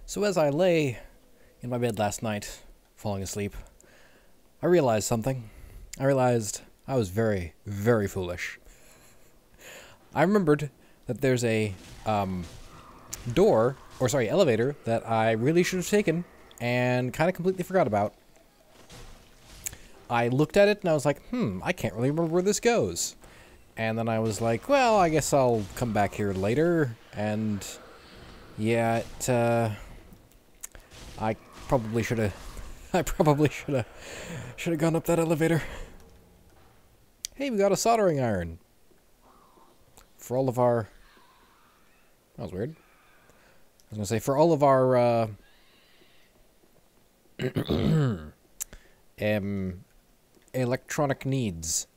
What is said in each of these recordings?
So as I lay in my bed last night, falling asleep, I realized something. I realized I was very, very foolish. I remembered that there's a elevator that I really should have taken and kind of completely forgot about. I looked at it and I was like, I can't really remember where this goes. And then I was like, well, I guess I'll come back here later. And yeah, I probably should have gone up that elevator. Hey, we got a soldering iron. For all of our... That was weird. I was going to say, for all of our, electronic needs.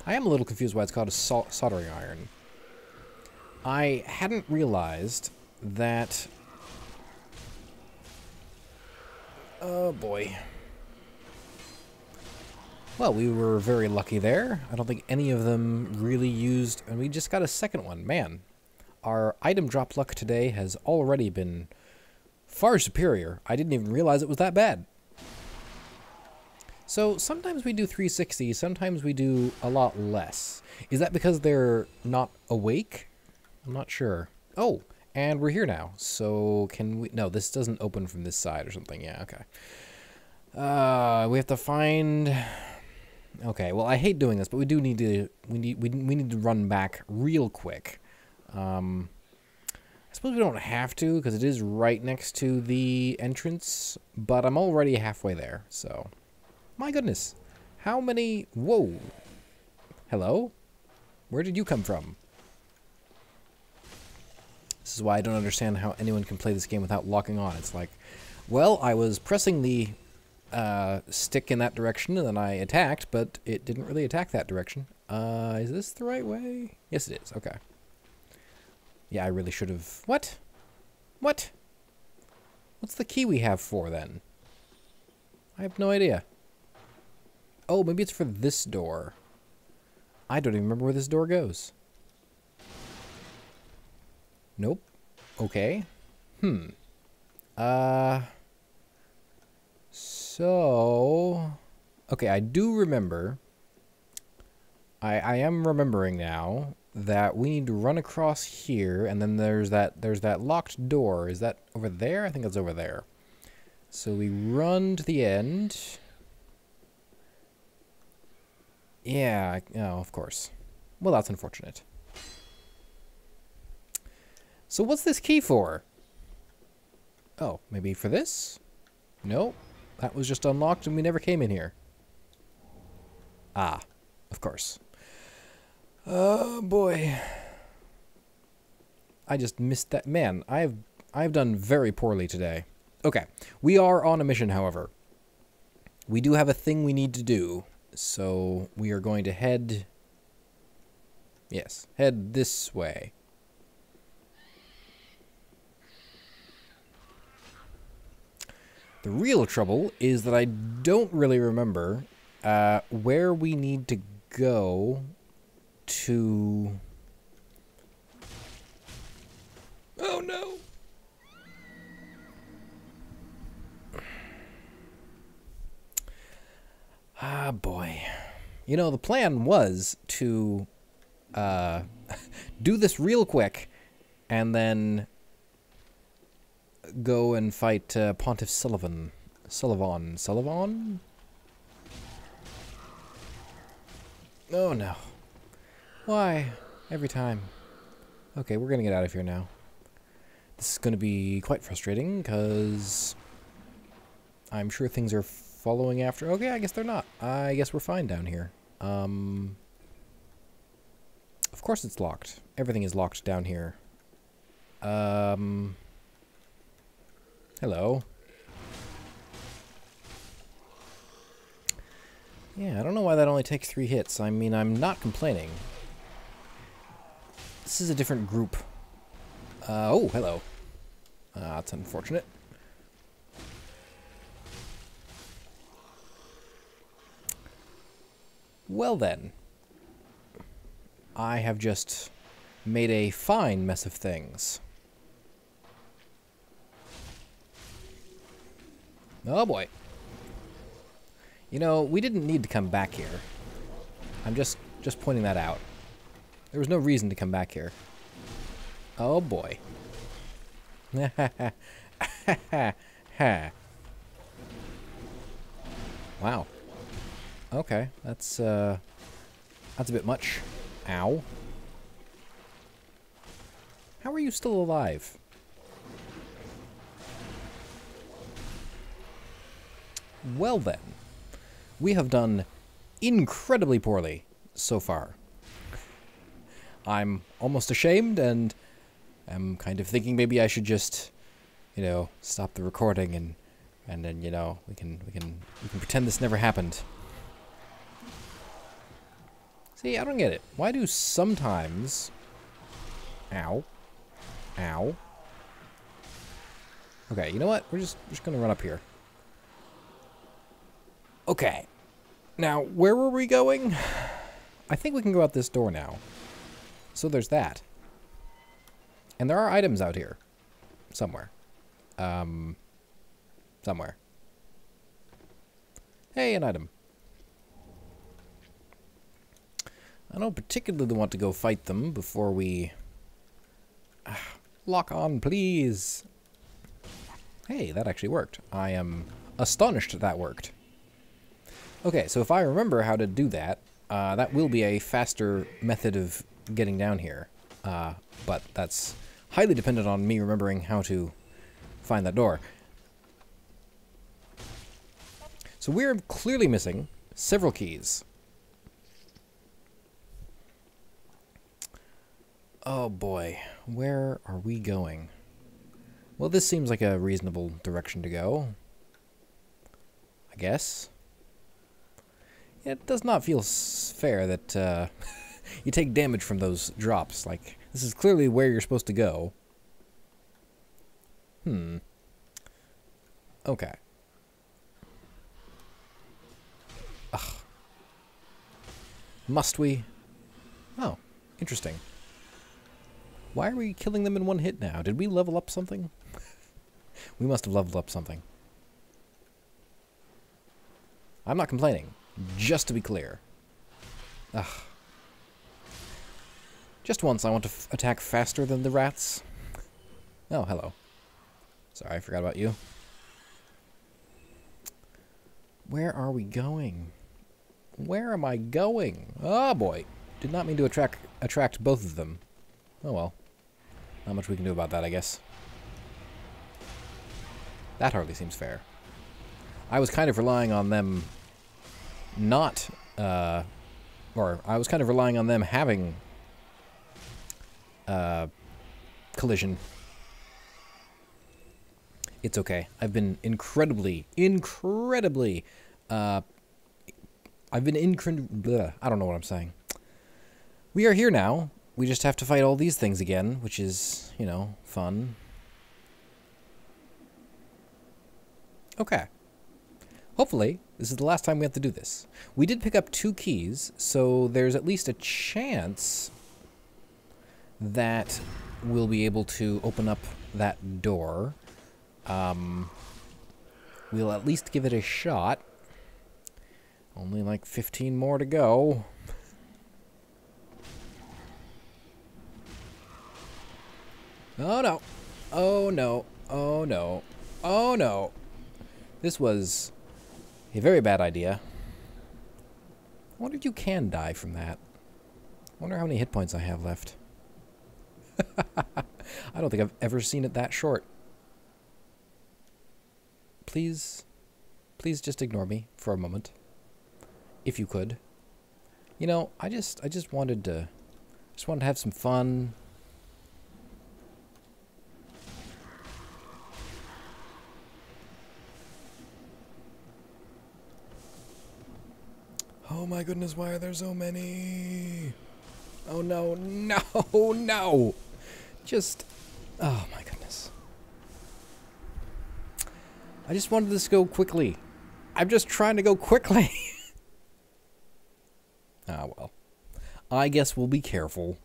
I am a little confused why it's called a soldering iron. I hadn't realized that... Oh, boy. Well, we were very lucky there. I don't think any of them really used... And we just got a second one. Man, our item drop luck today has already been far superior. I didn't even realize it was that bad. So, sometimes we do 360, sometimes we do a lot less. Is that because they're not awake? I'm not sure. Oh, and we're here now. So, can we... No, this doesn't open from this side or something. Yeah, okay. We have to find... Okay, well, I hate doing this, but we do need to... We need to run back real quick. I suppose we don't have to, because it is right next to the entrance, but I'm already halfway there, so... My goodness. How many... Whoa. Hello? Where did you come from? This is why I don't understand how anyone can play this game without locking on. It's like, well, I was pressing the stick in that direction, and then I attacked, but it didn't really attack that direction. Is this the right way? Yes, it is. Okay. Yeah, I really should have... What? What? What's the key we have for, then? I have no idea. Oh, maybe it's for this door. I don't even remember where this door goes. Nope. Okay. So... Okay, I do remember... I am remembering now that we need to run across here, and then there's that locked door. Is that over there? I think it's over there. So we run to the end... Yeah, oh, of course. Well, that's unfortunate. So what's this key for? Oh, maybe for this? Nope. That was just unlocked and we never came in here. Ah, of course. Oh, boy. I just missed that. Man, I've done very poorly today. Okay, we are on a mission, however. We do have a thing we need to do. So, we are going to head... Yes, head this way. The real trouble is that I don't really remember where we need to go to... Oh, no! Ah, boy. You know, the plan was to do this real quick and then go and fight Pontiff Sulyvahn. Sulyvahn? Oh, no. Why? Every time. Okay, we're gonna get out of here now. This is gonna be quite frustrating, because I'm sure things are following after. Okay, I guess they're not. I guess we're fine down here. Of course it's locked. Everything is locked down here. Hello. Yeah, I don't know why that only takes 3 hits. I mean, I'm not complaining. This is a different group. Oh, hello. That's unfortunate. Well then, I have just made a fine mess of things. Oh boy. You know, we didn't need to come back here. I'm just pointing that out. There was no reason to come back here. Oh boy. Wow. Okay, that's a bit much. Ow. How are you still alive? Well then, we have done incredibly poorly so far. I'm almost ashamed, and I'm kind of thinking maybe I should just, you know, stop the recording and then, you know, we can pretend this never happened. See, I don't get it. Why do sometimes... Ow. Ow. Okay, you know what? We're just gonna run up here. Okay. Now, where were we going? I think we can go out this door now. So there's that. And there are items out here. Somewhere. Somewhere. Hey, an item. I don't particularly want to go fight them before we... lock on, please. Hey, that actually worked. I am astonished that worked. Okay, so if I remember how to do that, that will be a faster method of getting down here. But that's highly dependent on me remembering how to find that door. So we're clearly missing several keys. Oh boy, where are we going? Well, this seems like a reasonable direction to go, I guess. It does not feel fair that you take damage from those drops. Like, this is clearly where you're supposed to go. Okay. Ugh. Must we? Oh, interesting. Why are we killing them in one hit now? Did we level up something? We must have leveled up something. I'm not complaining, just to be clear. Ugh. Just once I want to attack faster than the rats. Oh, hello. Sorry, I forgot about you. Where are we going? Where am I going? Oh boy. Did not mean to attract both of them. Oh well. Not much we can do about that, I guess. That hardly seems fair. I was kind of relying on them not, or I was kind of relying on them having collision. It's okay. I've been incredibly, I don't know what I'm saying. We are here now. We just have to fight all these things again, which is, you know, fun. Okay. Hopefully, this is the last time we have to do this. We did pick up 2 keys, so there's at least a chance that we'll be able to open up that door. We'll at least give it a shot. Only like 15 more to go. Oh no. Oh no. Oh no. Oh no. This was a very bad idea. I wonder if you can die from that. I wonder how many hit points I have left. I don't think I've ever seen it that short. Please just ignore me for a moment. If you could. You know, I just wanted to have some fun. Oh my goodness, why are there so many? Oh no, no, no! Just, oh my goodness. I just wanted this to go quickly. I'm just trying to go quickly. Ah, well. I guess we'll be careful.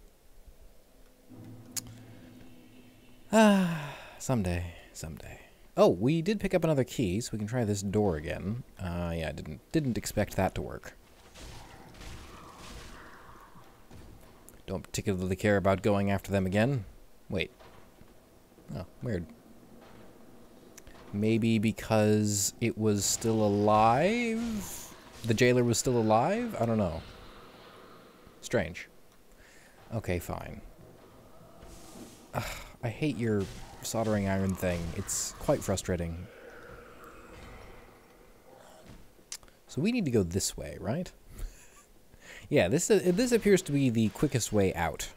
Ah, someday. Oh, we did pick up another key, so we can try this door again. Yeah, didn't expect that to work. Don't particularly care about going after them again. Wait. Oh, weird. Maybe because it was still alive? The jailer was still alive? I don't know. Strange. Okay, fine. Ugh, I hate your soldering iron thing. It's quite frustrating. So we need to go this way, right? Yeah, this appears to be the quickest way out.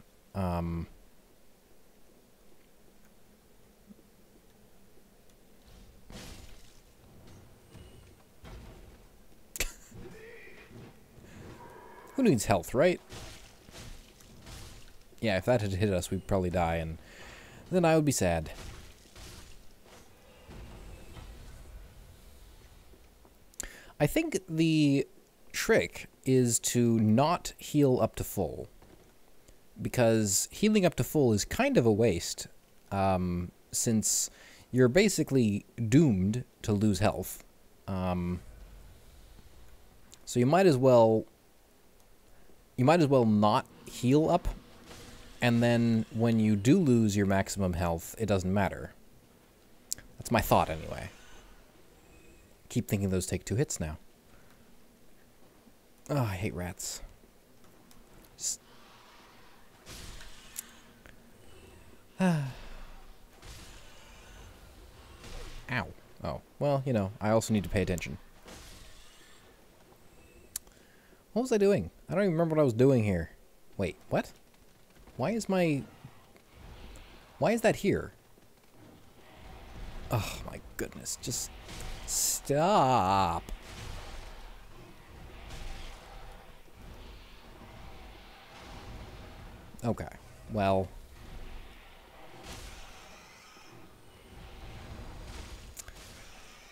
Who needs health, right? Yeah, if that had hit us, we'd probably die, and then I would be sad. I think the trick is to not heal up to full, because healing up to full is kind of a waste, since you're basically doomed to lose health. So you might as well not heal up, and then when you do lose your maximum health, it doesn't matter. That's my thought, anyway. Keep thinking those take 2 hits now. Oh, I hate rats. Ow. Oh, well, you know, I also need to pay attention. What was I doing? I don't even remember what I was doing here. Wait, what? Why is that here? Oh my goodness, just stop. Okay, well.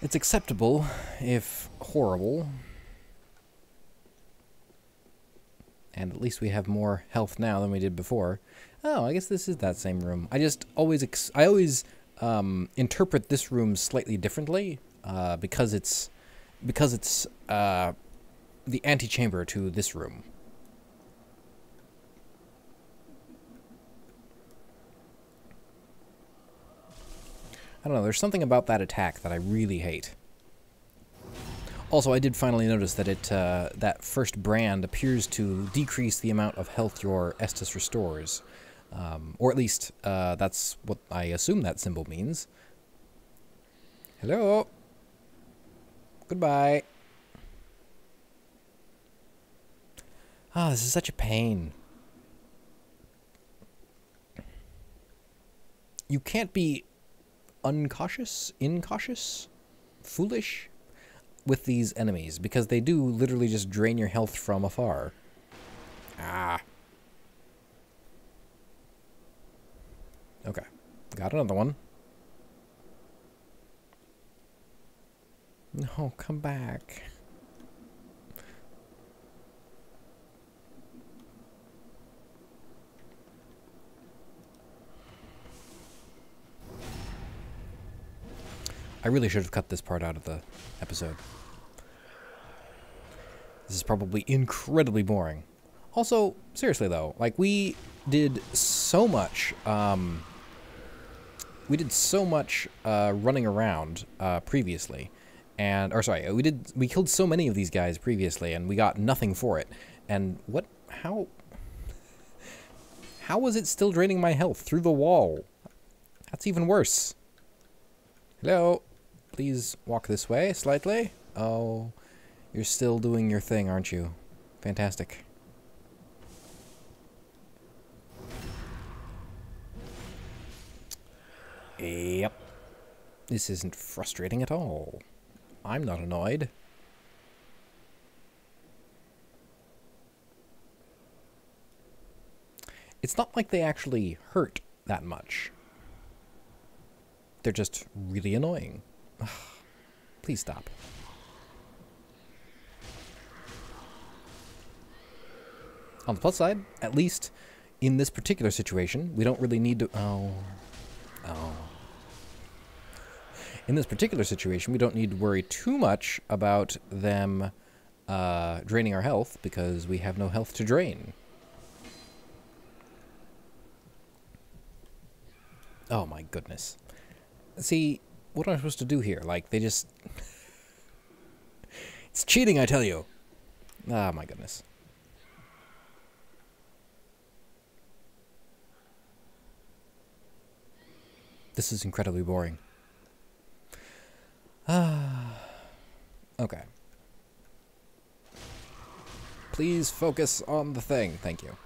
It's acceptable, if horrible. And at least we have more health now than we did before. Oh, I guess this is that same room. I always interpret this room slightly differently, because it's the antechamber to this room. I don't know, there's something about that attack that I really hate. Also, I did finally notice that that first brand appears to decrease the amount of health your Estus restores. Or at least, that's what I assume that symbol means. Hello? Goodbye. Ah, this is such a pain. You can't be incautious, foolish with these enemies, because they do literally just drain your health from afar. Ah. Okay. Got another one. No, come back. I really should have cut this part out of the episode. This is probably incredibly boring. Also, seriously though, like, we did so much, running around, previously. We killed so many of these guys previously, and we got nothing for it. And how was it still draining my health through the wall? That's even worse. Hello? Please walk this way slightly. Oh, you're still doing your thing, aren't you? Fantastic. Yep. This isn't frustrating at all. I'm not annoyed. It's not like they actually hurt that much. They're just really annoying. Ugh. Please stop. On the plus side, at least in this particular situation, we don't really need to... Oh. In this particular situation, we don't need to worry too much about them draining our health, because we have no health to drain. Oh my goodness. See, what am I supposed to do here? Like, they just... It's cheating, I tell you! Ah, my goodness. This is incredibly boring. Ah. Okay. Please focus on the thing. Thank you.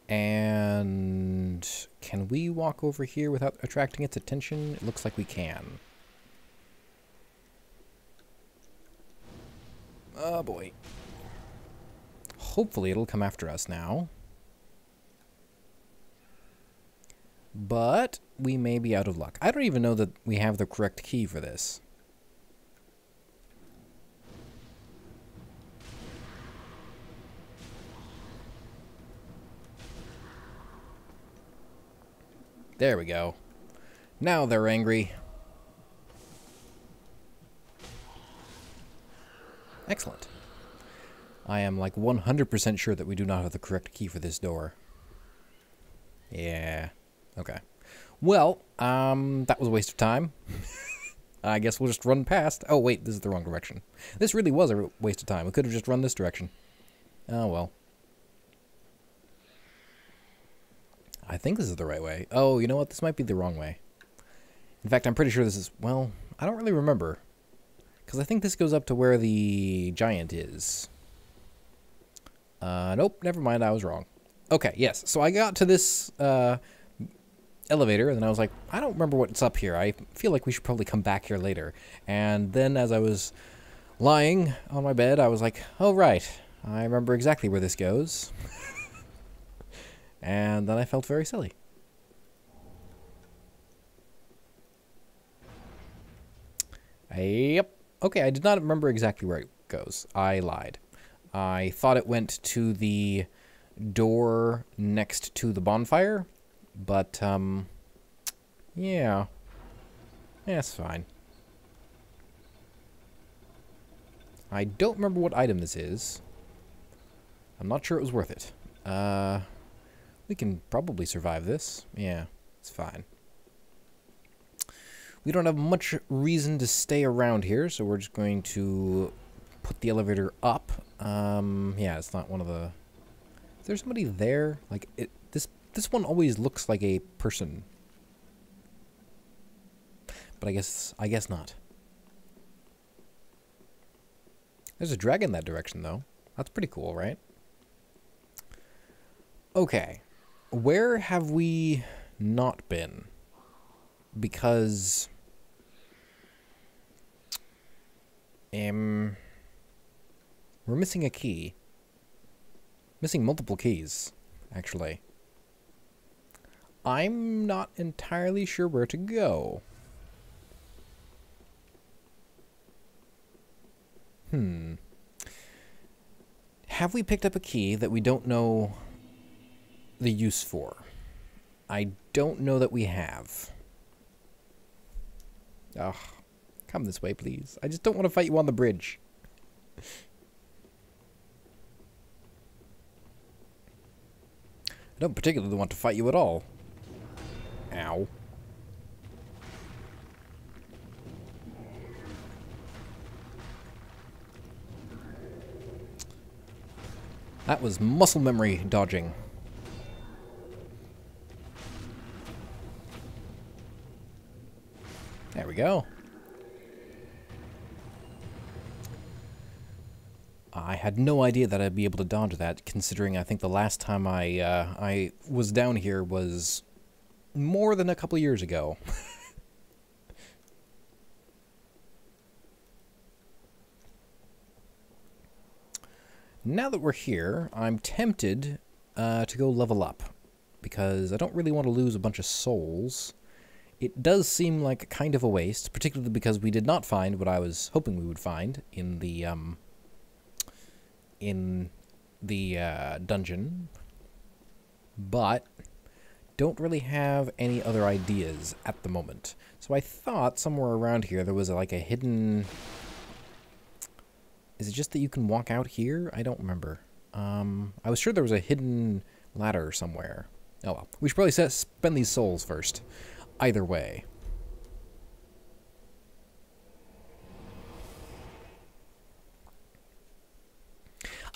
And can we walk over here without attracting its attention? It looks like we can. Oh boy. Hopefully it'll come after us now. But we may be out of luck. I don't even know that we have the correct key for this. There we go. Now they're angry. Excellent. I am like 100% sure that we do not have the correct key for this door. Yeah. Okay. Well, that was a waste of time. I guess we'll just run past. Oh, wait, this is the wrong direction. This really was a waste of time. We could have just run this direction. Oh, well. I think this is the right way. Oh, you know what? This might be the wrong way. In fact, I'm pretty sure this is... Well, I don't really remember. Because I think this goes up to where the giant is. Nope, never mind. I was wrong. Okay, yes. So I got to this elevator, and then I was like, I don't remember what's up here. I feel like we should probably come back here later. And then as I was lying on my bed, I was like, oh, right. I remember exactly where this goes. And then I felt very silly. Yep. Okay, I did not remember exactly where it goes. I lied. I thought it went to the door next to the bonfire, but, yeah. Yeah, it's fine. I don't remember what item this is. I'm not sure it was worth it. We can probably survive this. Yeah, it's fine. We don't have much reason to stay around here, so we're just going to put the elevator up. Yeah, it's not one of the... Is there somebody there? Like, this one always looks like a person. But I guess not. There's a dragon in that direction, though. That's pretty cool, right? Okay. Where have we not been? Because... we're missing a key. Missing multiple keys, actually. I'm not entirely sure where to go. Have we picked up a key that we don't know the use for? I don't know that we have. Ugh. Come this way, please. I just don't want to fight you on the bridge. I don't particularly want to fight you at all. Ow. That was muscle memory dodging. There we go. I had no idea that I'd be able to dodge that, considering I think the last time I was down here was more than a couple years ago. Now that we're here, I'm tempted to go level up, because I don't really want to lose a bunch of souls. It does seem like kind of a waste, particularly because we did not find what I was hoping we would find in the dungeon. But don't really have any other ideas at the moment. So I thought somewhere around here there was like a hidden... Is it just that you can walk out here? I don't remember. I was sure there was a hidden ladder somewhere. Oh well. We should probably spend these souls first. Either way.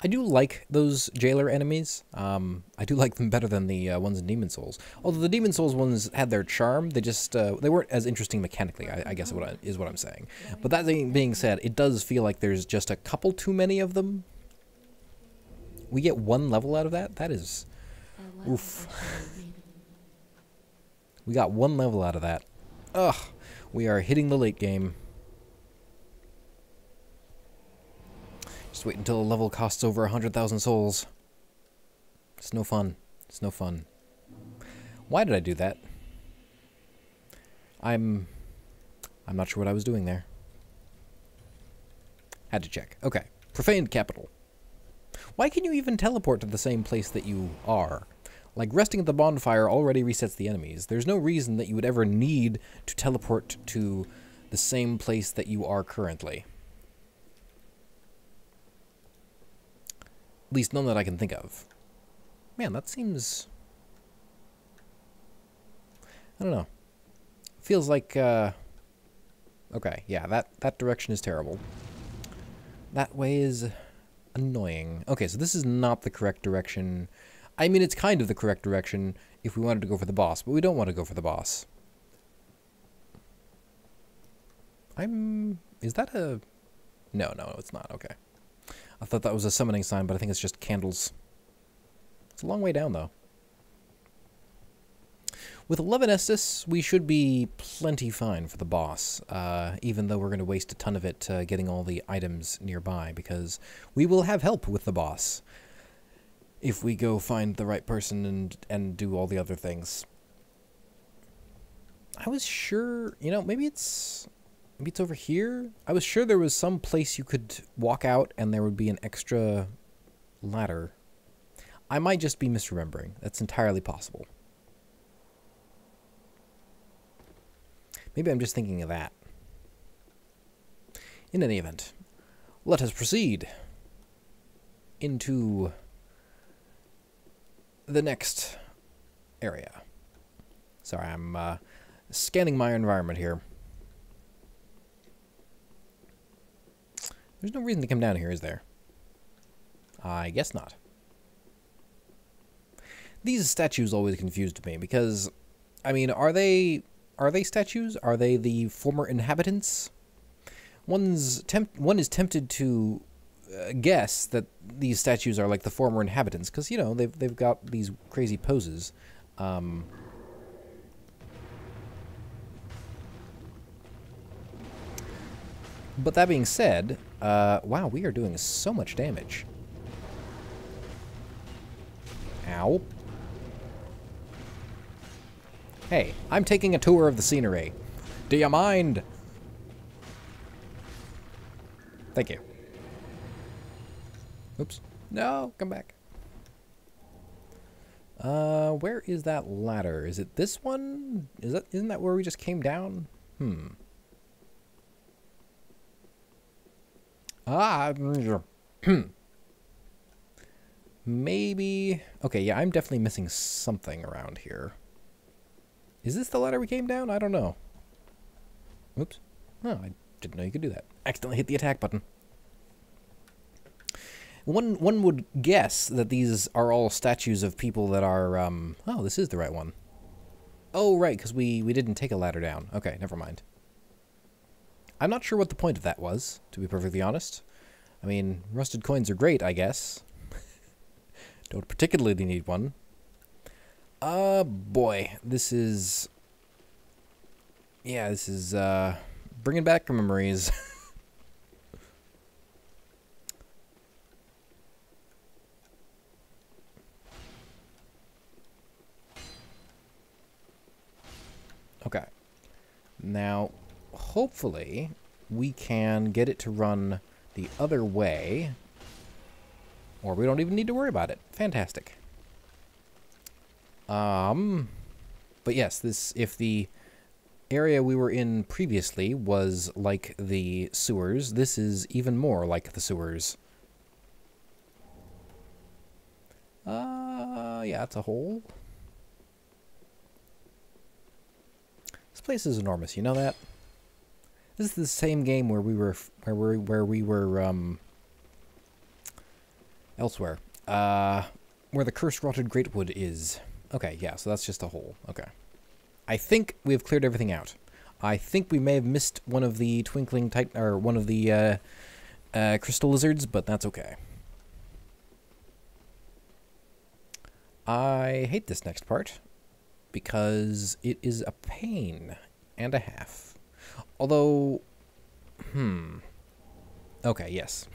I do like those jailer enemies. I do like them better than the ones in Demon Souls. Although the Demon Souls ones had their charm, they just they weren't as interesting mechanically, I guess is what I'm saying. But that being said, it does feel like there's just a couple too many of them. We get 1 level out of that? That is... Oof. We got 1 level out of that. Ugh. We are hitting the late game. Just wait until a level costs over 100,000 souls. It's no fun. It's no fun. Why did I do that? I'm not sure what I was doing there. Had to check. Okay. Profaned Capital. Why can you even teleport to the same place that you are? Like, resting at the bonfire already resets the enemies. There's no reason that you would ever need to teleport to the same place that you are currently. At least none that I can think of. Man, that seems... I don't know. Feels like, okay, yeah, that direction is terrible. That way is annoying. Okay, so this is not the correct direction. I mean, it's kind of the correct direction if we wanted to go for the boss, but we don't want to go for the boss. Is that a... No, it's not. Okay. I thought that was a summoning sign, but I think it's just candles. It's a long way down, though. With 11 Estus, we should be plenty fine for the boss, even though we're going to waste a ton of it getting all the items nearby, because we will have help with the boss if we go find the right person and do all the other things. I was sure, you know, maybe it's over here. I was sure there was some place you could walk out and there would be an extra ladder. I might just be misremembering. That's entirely possible. Maybe I'm just thinking of that. In any event, let us proceed into the next area. Sorry, I'm scanning my environment here. There's no reason to come down here, is there? I guess not. These statues always confused me because, I mean, are they statues? Are they the former inhabitants? One is tempted to guess that these statues are like the former inhabitants because, you know, they've got these crazy poses. But that being said, wow, we are doing so much damage. Ow. Hey, I'm taking a tour of the scenery. Do you mind? Thank you. Oops. No, come back. Where is that ladder? Is it this one? Isn't that where we just came down? Ah, maybe. Okay, yeah, I'm definitely missing something around here. Is this the ladder we came down? I don't know. Oops. Oh, I didn't know you could do that. Accidentally hit the attack button. One would guess that these are all statues of people that are, oh, this is the right one. Oh, right, because we didn't take a ladder down. Okay, never mind. I'm not sure what the point of that was, to be perfectly honest. I mean, rusted coins are great, I guess. Don't particularly need one. Boy, this is... Yeah, this is, bringing back memories. Okay. Now, hopefully, we can get it to run the other way, or we don't even need to worry about it. Fantastic. But yes, if the area we were in previously was like the sewers, this is even more like the sewers. Yeah, it's a hole. This place is enormous, you know that? This is the same game where we were elsewhere. Where the cursed rotted greatwood is. Okay, yeah, so that's just a hole. Okay. I think we've cleared everything out. I think we may have missed one of the twinkling or one of the crystal lizards, but that's okay. I hate this next part because it is a pain and a half. Although, okay, yes.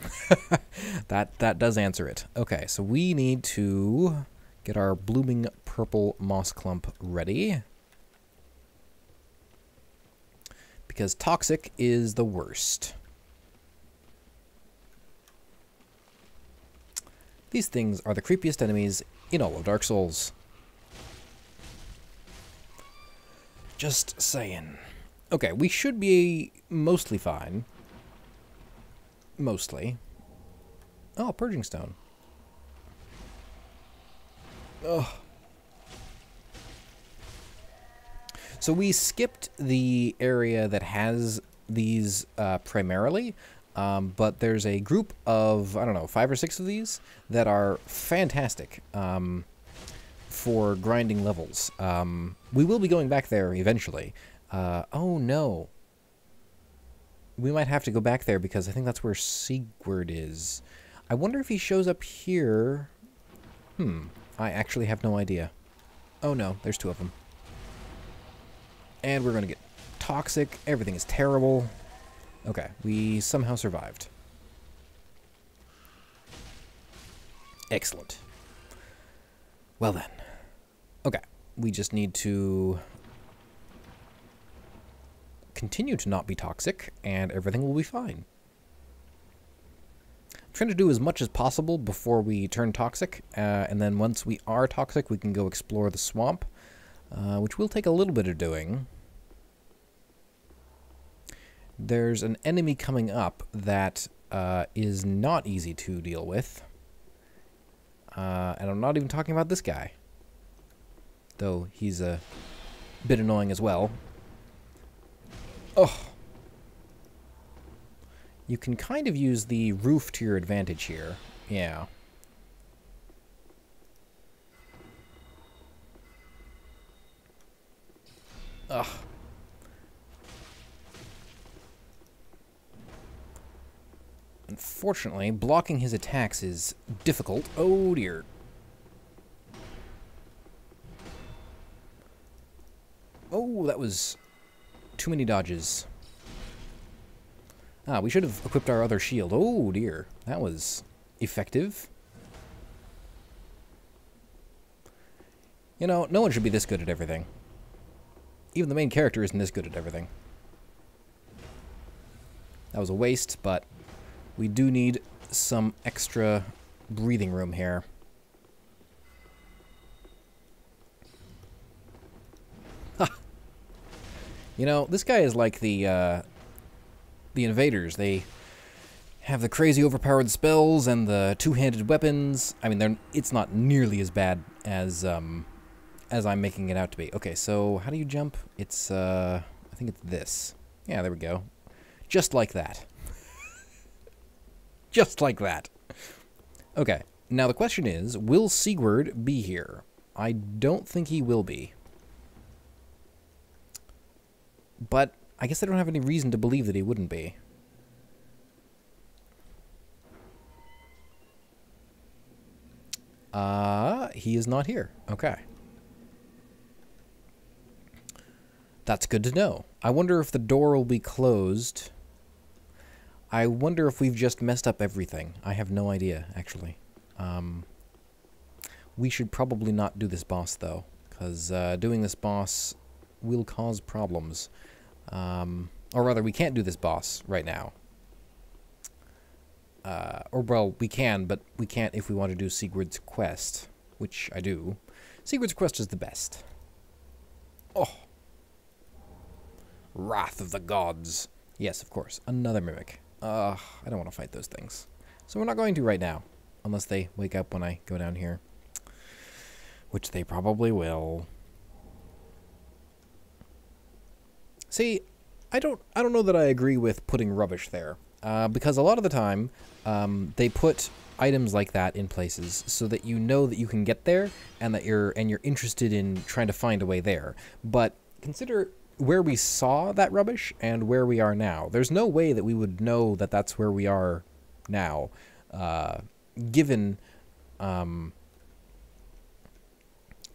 that does answer it. Okay, so we need to get our blooming purple moss clump ready. Because toxic is the worst. These things are the creepiest enemies in all of Dark Souls. Just saying. Okay, we should be mostly fine. Mostly. Oh, Purging Stone. Ugh. So we skipped the area that has these primarily, but there's a group of, I don't know, 5 or 6 of these that are fantastic for grinding levels. We will be going back there eventually. Oh no. We might have to go back there because I think that's where Sigurd is. I wonder if he shows up here. I actually have no idea. Oh no, there's 2 of them. And we're going to get toxic. Everything is terrible. Okay, we somehow survived. Excellent. Well then. Okay, we just need to continue to not be toxic, and everything will be fine. I'm trying to do as much as possible before we turn toxic, and then once we are toxic, we can go explore the swamp, which will take a little bit of doing. There's an enemy coming up that is not easy to deal with. And I'm not even talking about this guy. Though he's a bit annoying as well. Oh! You can kind of use the roof to your advantage here. Yeah. Ugh. Unfortunately, blocking his attacks is difficult. Oh dear. Oh, that was too many dodges. Ah, we should have equipped our other shield. Oh dear. That was effective. You know, no one should be this good at everything. Even the main character isn't this good at everything. That was a waste, but we do need some extra breathing room here. Ha! You know, this guy is like the invaders. They have the crazy overpowered spells and the two-handed weapons. I mean, it's not nearly as bad as I'm making it out to be. Okay, so how do you jump? It's I think it's this. Yeah, there we go. Just like that. Just like that. Okay, now the question is, will Sigurd be here? I don't think he will be. But I guess I don't have any reason to believe that he wouldn't be. He is not here. Okay. That's good to know. I wonder if the door will be closed. I wonder if we've just messed up everything. I have no idea, actually. We should probably not do this boss, though, because doing this boss will cause problems. Or rather, we can't do this boss right now. Or, well, we can, but we can't if we want to do Sigurd's quest, which I do. Sigurd's quest is the best. Wrath of the gods. Yes, of course. Another mimic. I don't want to fight those things. So we're not going to right now. Unless they wake up when I go down here. Which they probably will. See, I don't know that I agree with putting rubbish there. Because a lot of the time, they put items like that in places so that you know that you can get there and that you're interested in trying to find a way there. But consider where we saw that rubbish and where we are now. There's no way that we would know that that's where we are now, given... Okay,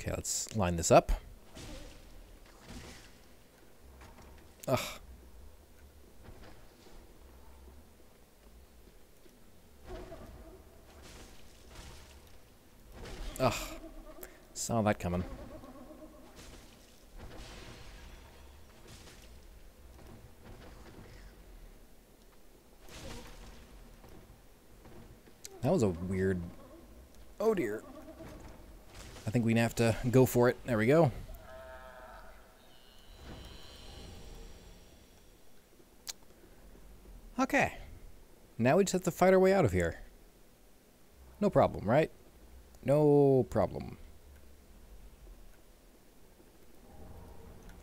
let's line this up. Ugh. Ugh. Saw that coming. That was a weird... Oh dear. I think we'd have to go for it. There we go. Okay. Now we just have to fight our way out of here. No problem, right? No problem.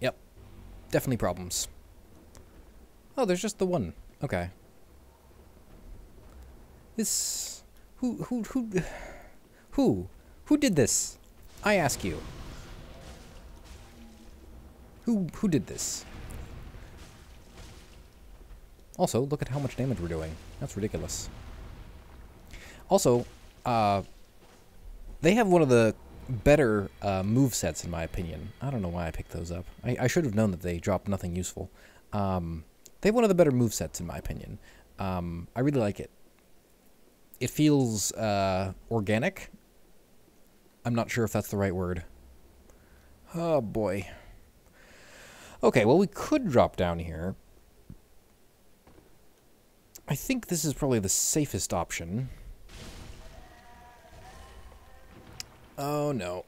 Yep. Definitely problems. Oh, there's just the one. Okay. This... Who did this? I ask you. Who did this? Also, look at how much damage we're doing. That's ridiculous. Also, they have one of the better movesets, in my opinion. I don't know why I picked those up. I should have known that they dropped nothing useful. They have one of the better movesets, in my opinion. I really like it. It feels organic. I'm not sure if that's the right word. Oh, boy. Okay, well, we could drop down here. I think this is probably the safest option. Oh, no.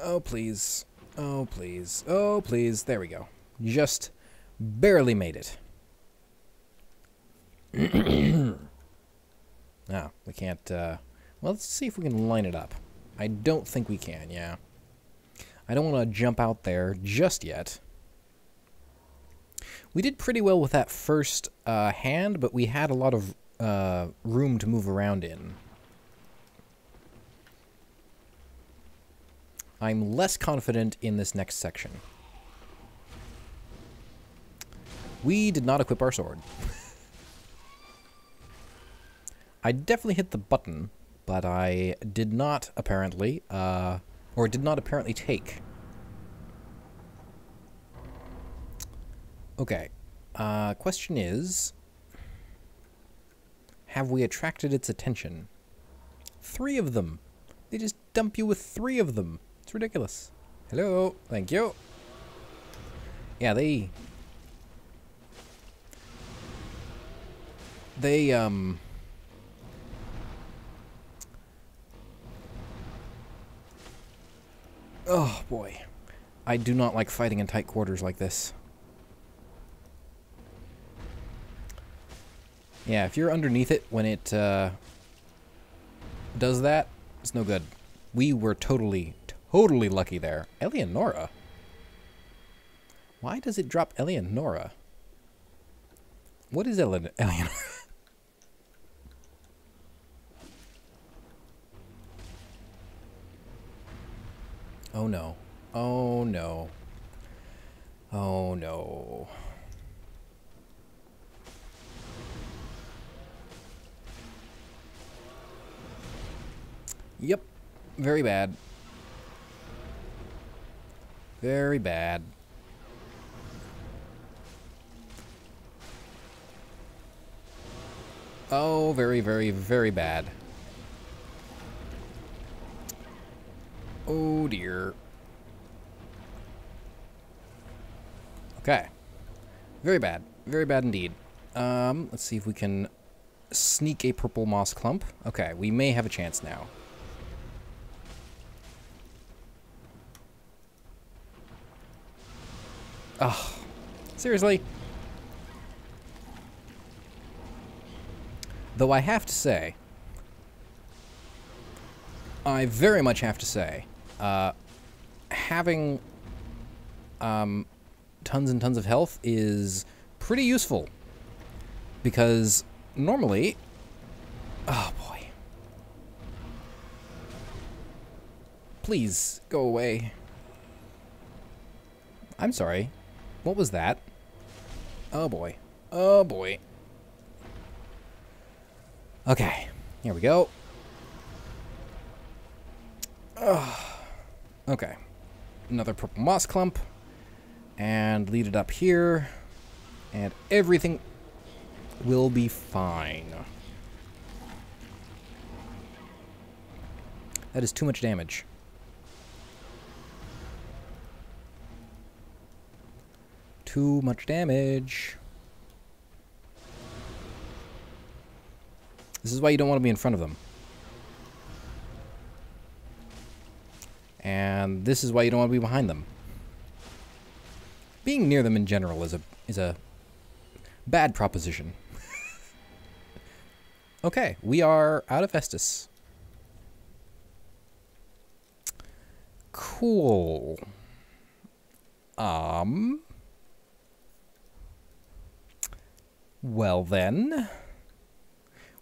Oh, please. Oh, please. Oh, please. There we go. Just barely made it. Ah, we can't, well, let's see if we can line it up. I don't think we can, yeah. I don't want to jump out there just yet. We did pretty well with that first hand, but we had a lot of room to move around in. I'm less confident in this next section. We did not equip our sword. I definitely hit the button, but I did not apparently, or did not apparently take. Okay, question is, have we attracted its attention? 3 of them. They just dump you with 3 of them. It's ridiculous. Hello, thank you. Yeah, they oh, boy. I do not like fighting in tight quarters like this. Yeah, if you're underneath it when it does that, it's no good. We were totally lucky there. Eleonora? Why does it drop Eleonora? What is Eleonora? Oh no. Oh no. Oh no. Yep. Very bad. Very bad. Oh, very, very, very bad. Oh dear. Okay. Very bad. Very bad indeed. Let's see if we can sneak a purple moss clump. Okay, we may have a chance now. Oh, Seriously? Though I have to say, I very much have to say, having tons and tons of health is pretty useful. Because normally... Oh, boy. Please, go away. I'm sorry. What was that? Oh, boy. Oh, boy. Okay. Here we go. Okay. Another purple moss clump. And lead it up here. And everything will be fine. That is too much damage. Too much damage. This is why you don't want to be in front of them. And this is why you don't want to be behind them. Being near them in general is a bad proposition. Okay, we are out of Estus. Cool. Well then,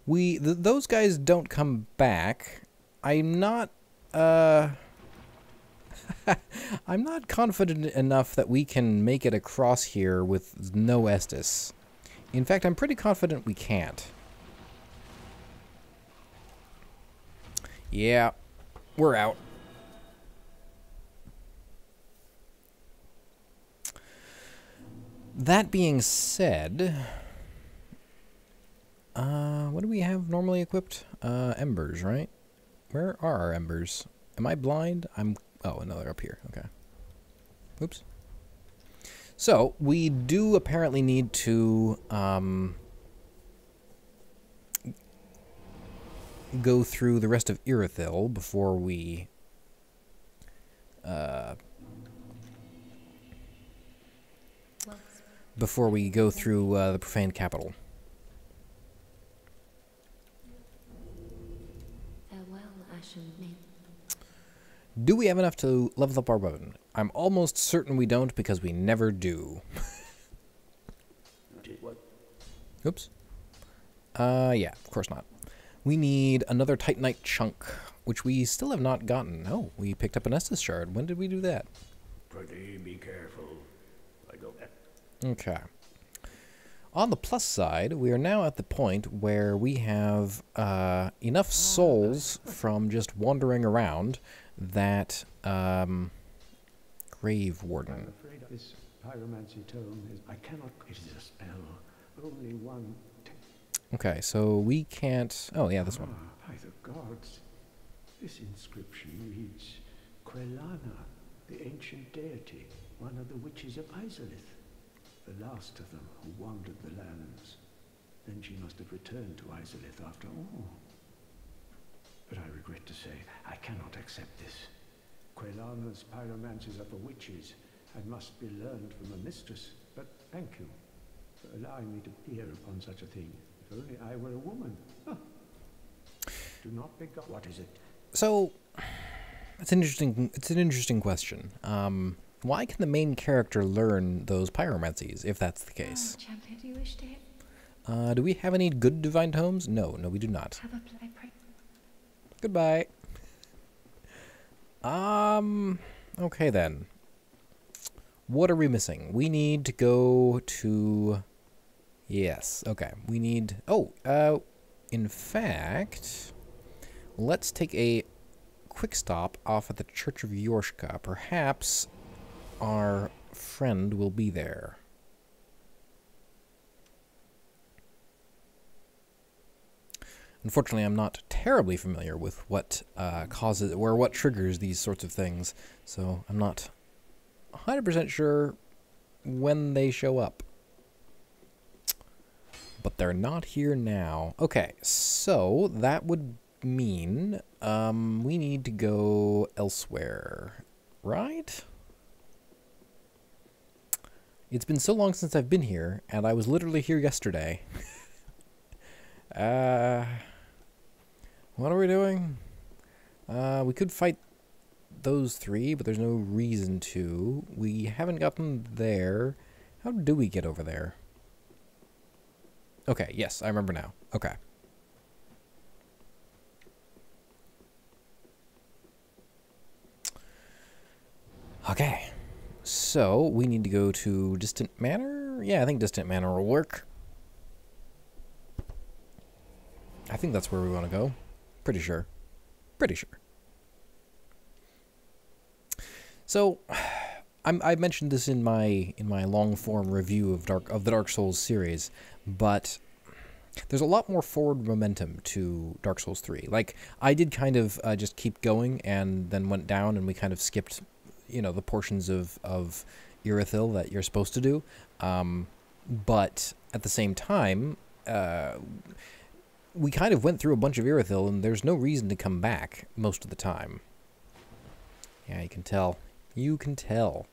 those guys don't come back. I'm not I'm not confident enough that we can make it across here with no Estus. In fact, I'm pretty confident we can't. Yeah, we're out. That being said, what do we have normally equipped? Embers, right? Where are our embers? Am I blind? Oh, no, they're up here. Okay. Oops. So, we do apparently need to, go through the rest of Irithyll before we, go through, the Profane Capital. Do we have enough to level up our weapon? I'm almost certain we don't because we never do. Oops. Yeah, of course not. We need another Titanite chunk, which we still have not gotten. Oh, we picked up an Estus shard. When did we do that? Pretty be careful. Okay. On the plus side, we are now at the point where we have enough souls from just wandering around that Grave Warden. I'm afraid this pyromancy tome is... I cannot... It is a spell. Only one... Okay, so we can't... Oh, yeah, this one. By the gods. This inscription reads, Quelana, the ancient deity, one of the witches of Izalith, the last of them who wandered the lands. Then she must have returned to Izalith after all. But I regret to say, I cannot accept this. Quelana's pyromancies are for witches, and must be learned from a mistress. But thank you for allowing me to peer upon such a thing. If only I were a woman. Huh. Do not be what is it? So, it's an interesting question. Why can the main character learn those pyromancies, if that's the case? Champion, do you wish to hear? Do we have any good divine tomes? No, we do not. Have a play, pray. Goodbye. Okay then. What are we missing? We need to go to... Yes, okay. We need... Oh, in fact, let's take a quick stop off at the Church of Yorshka. Perhaps our friend will be there. Unfortunately, I'm not terribly familiar with what causes or what triggers these sorts of things, so I'm not 100% sure when they show up. But they're not here now. Okay, so that would mean we need to go elsewhere, right? It's been so long since I've been here, and I was literally here yesterday. What are we doing? We could fight those three, but there's no reason to. We haven't gotten there. How do we get over there? Okay, yes, I remember now. Okay. Okay. So, we need to go to Distant Manor? Yeah, I think Distant Manor will work. I think that's where we want to go. Pretty sure. Pretty sure. So, I mentioned this in my long form review of the Dark Souls series, but there's a lot more forward momentum to Dark Souls 3. Like, I did kind of just keep going and then went down, and we kind of skipped, you know, the portions of Irithyll that you're supposed to do. But at the same time, we kind of went through a bunch of Irithyll, and there's no reason to come back most of the time. Yeah, you can tell. You can tell.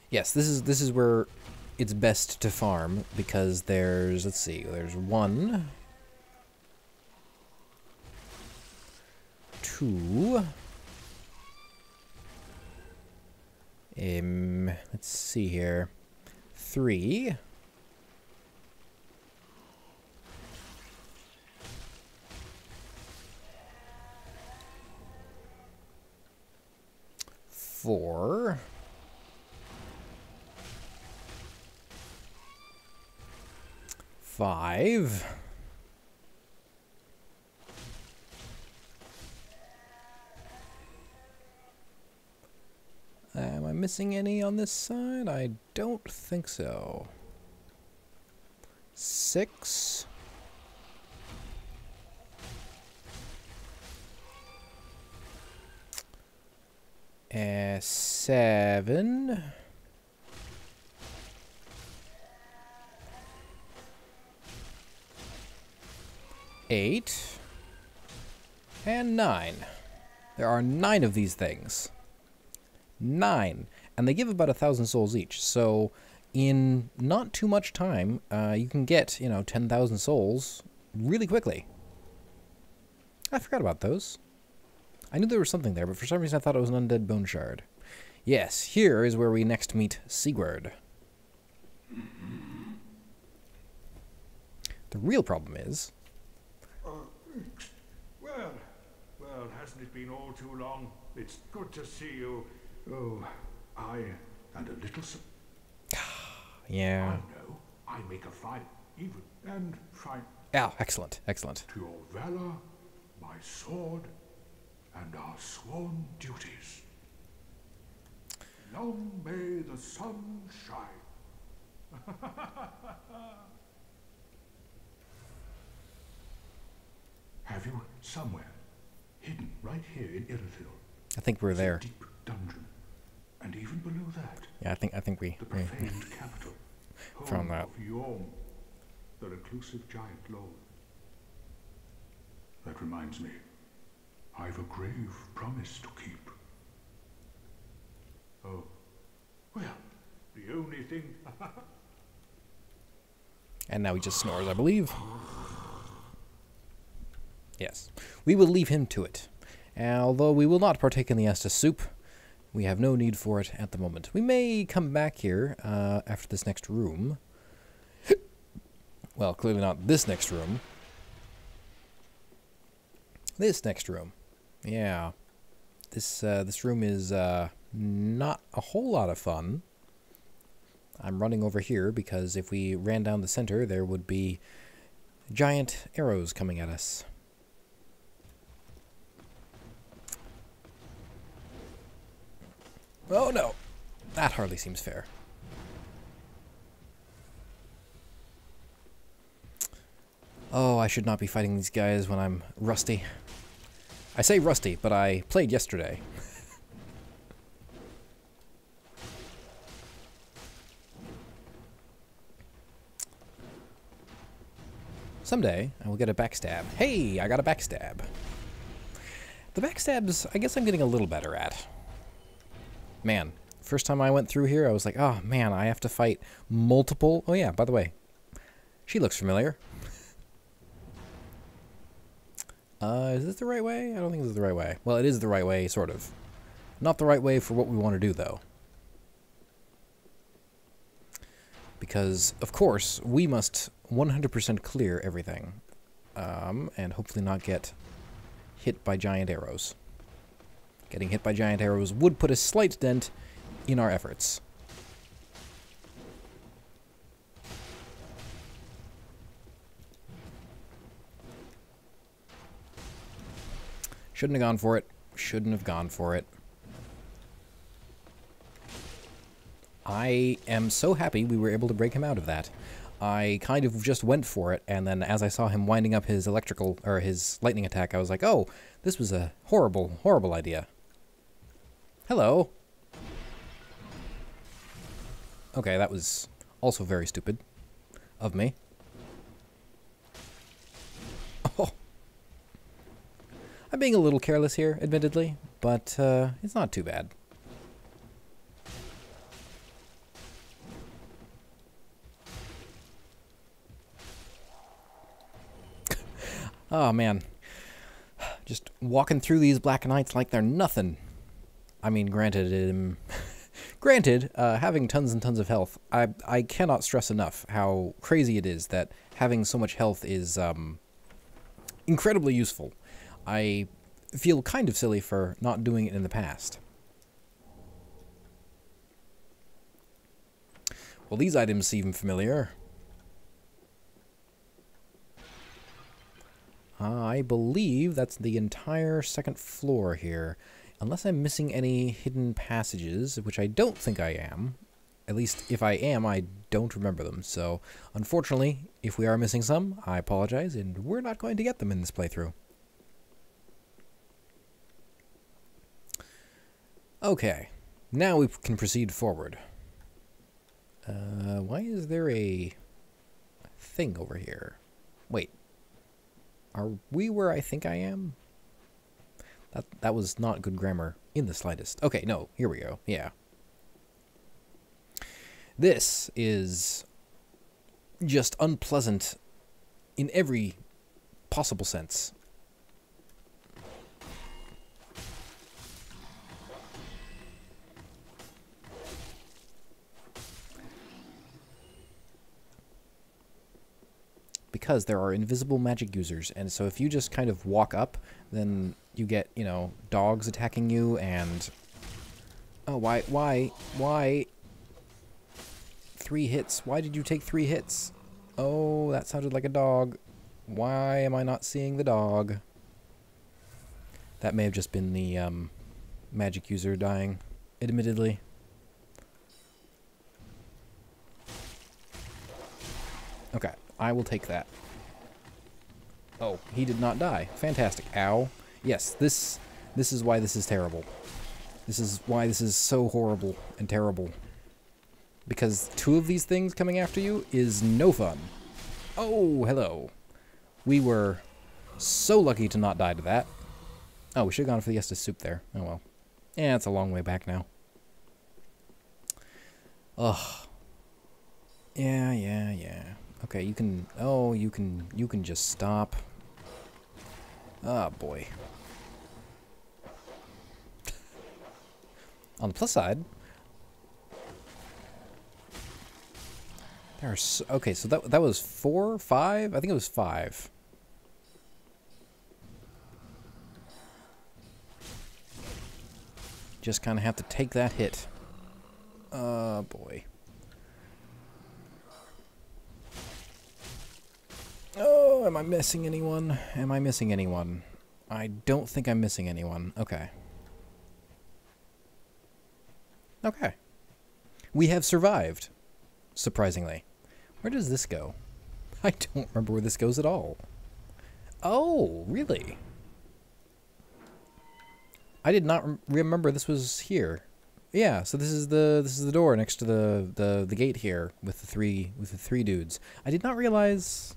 Yes, this is where it's best to farm, because there's, let's see, there's 1, 2, let's see here, 3, 4, 5, 6. Am I missing any on this side? I don't think so. 6. 7. 8. And 9. There are 9 of these things. 9. And they give about 1,000 souls each. So in not too much time, you can get, you know, 10,000 souls really quickly. I forgot about those. I knew there was something there, but for some reason I thought it was an undead bone shard. Yes, here is where we next meet Sigurd. The real problem is... Well, hasn't it been all too long? It's good to see you. Oh, I and a little... Yeah. I know. I make a fine, even, and fine. Oh, excellent, excellent. To your valor, my sword, and our sworn duties. Long may the sun shine. Have you somewhere, hidden right here in Irithyll? I think we're there. A deep dungeon, and even below that. Yeah, I think we the profaned capital, found home that. of Yorm, the reclusive giant lord. That reminds me, I've a grave promise to keep. Oh, well, the only thing... And now he just snores, I believe. Yes. We will leave him to it. Although we will not partake in the Estus soup. We have no need for it at the moment. We may come back here after this next room. Well, clearly not this next room. This next room. Yeah. This room is not a whole lot of fun. I'm running over here because if we ran down the center, there would be giant arrows coming at us. Oh no, that hardly seems fair. Oh, I should not be fighting these guys when I'm rusty. I say rusty, but I played yesterday. Someday, I will get a backstab. Hey, I got a backstab. The backstabs, I guess I'm getting a little better at. Man, First time I went through here, I was like, oh man, I have to fight multiple... Oh yeah, by the way, she looks familiar. Is this the right way? I don't think this is the right way. Well, it is the right way, sort of. Not the right way for what we want to do, though. Because, of course, we must 100% clear everything. And hopefully not get hit by giant arrows. Getting hit by giant arrows would put a slight dent in our efforts. Shouldn't have gone for it. Shouldn't have gone for it. I am so happy we were able to break him out of that. I kind of just went for it, and then as I saw him winding up his electrical, or his lightning attack, I was like, oh, this was a horrible, horrible idea. Hello. Okay, that was also very stupid of me. Oh. I'm being a little careless here, admittedly, but it's not too bad. Oh, man. Just walking through these Black Knights like they're nothing. I mean, granted, having tons and tons of health, I cannot stress enough how crazy it is that having so much health is incredibly useful. I feel kind of silly for not doing it in the past. Well, these items seem familiar. I believe that's the entire second floor here. Unless I'm missing any hidden passages, which I don't think I am. At least, if I am, I don't remember them. So, unfortunately, if we are missing some, I apologize, and we're not going to get them in this playthrough. Okay, now we can proceed forward. Why is there a thing over here? Wait. Are we where I think I am? That was not good grammar in the slightest. Okay, no, here we go. Yeah. This is just unpleasant in every possible sense. Because there are invisible magic users, and so if you just kind of walk up, then you get, you know, dogs attacking you, and... Oh, why? 3 hits. Why did you take 3 hits? Oh, that sounded like a dog. Why am I not seeing the dog? That may have just been the, magic user dying, admittedly. Okay. I will take that. Oh, he did not die. Fantastic. Ow. Yes, this is why this is terrible. This is why this is so horrible and terrible. Because 2 of these things coming after you is no fun. Oh, hello. We were so lucky to not die to that. Oh, we should have gone for the Estus soup there. Oh well. Yeah, it's a long way back now. Ugh. Yeah. Okay, you can... Oh, you can just stop. Oh, boy. On the plus side... There's... Okay, so that was 4? 5? I think it was 5. Just kind of have to take that hit. Oh, boy. Oh, am I missing anyone? Am I missing anyone? I don't think I'm missing anyone. Okay. Okay. We have survived. Surprisingly. Where does this go? I don't remember where this goes at all. Oh, really? I did not remember this was here. Yeah, so this is the door next to the gate here with the three dudes. I did not realize.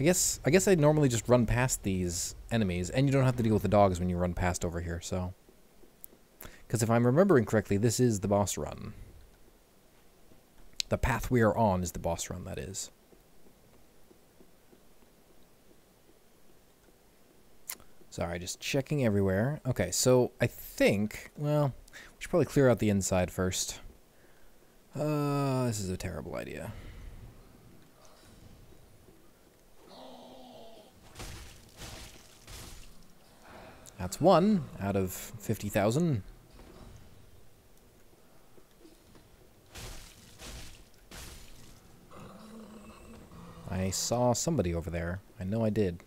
I guess I'd normally just run past these enemies, and you don't have to deal with the dogs when you run past over here, so... Because if I'm remembering correctly, this is the boss run. The path we are on is the boss run, that is. Sorry, just checking everywhere. Okay, so I think, well, we should probably clear out the inside first. This is a terrible idea. That's 1 out of 50,000. I saw somebody over there. I know I did.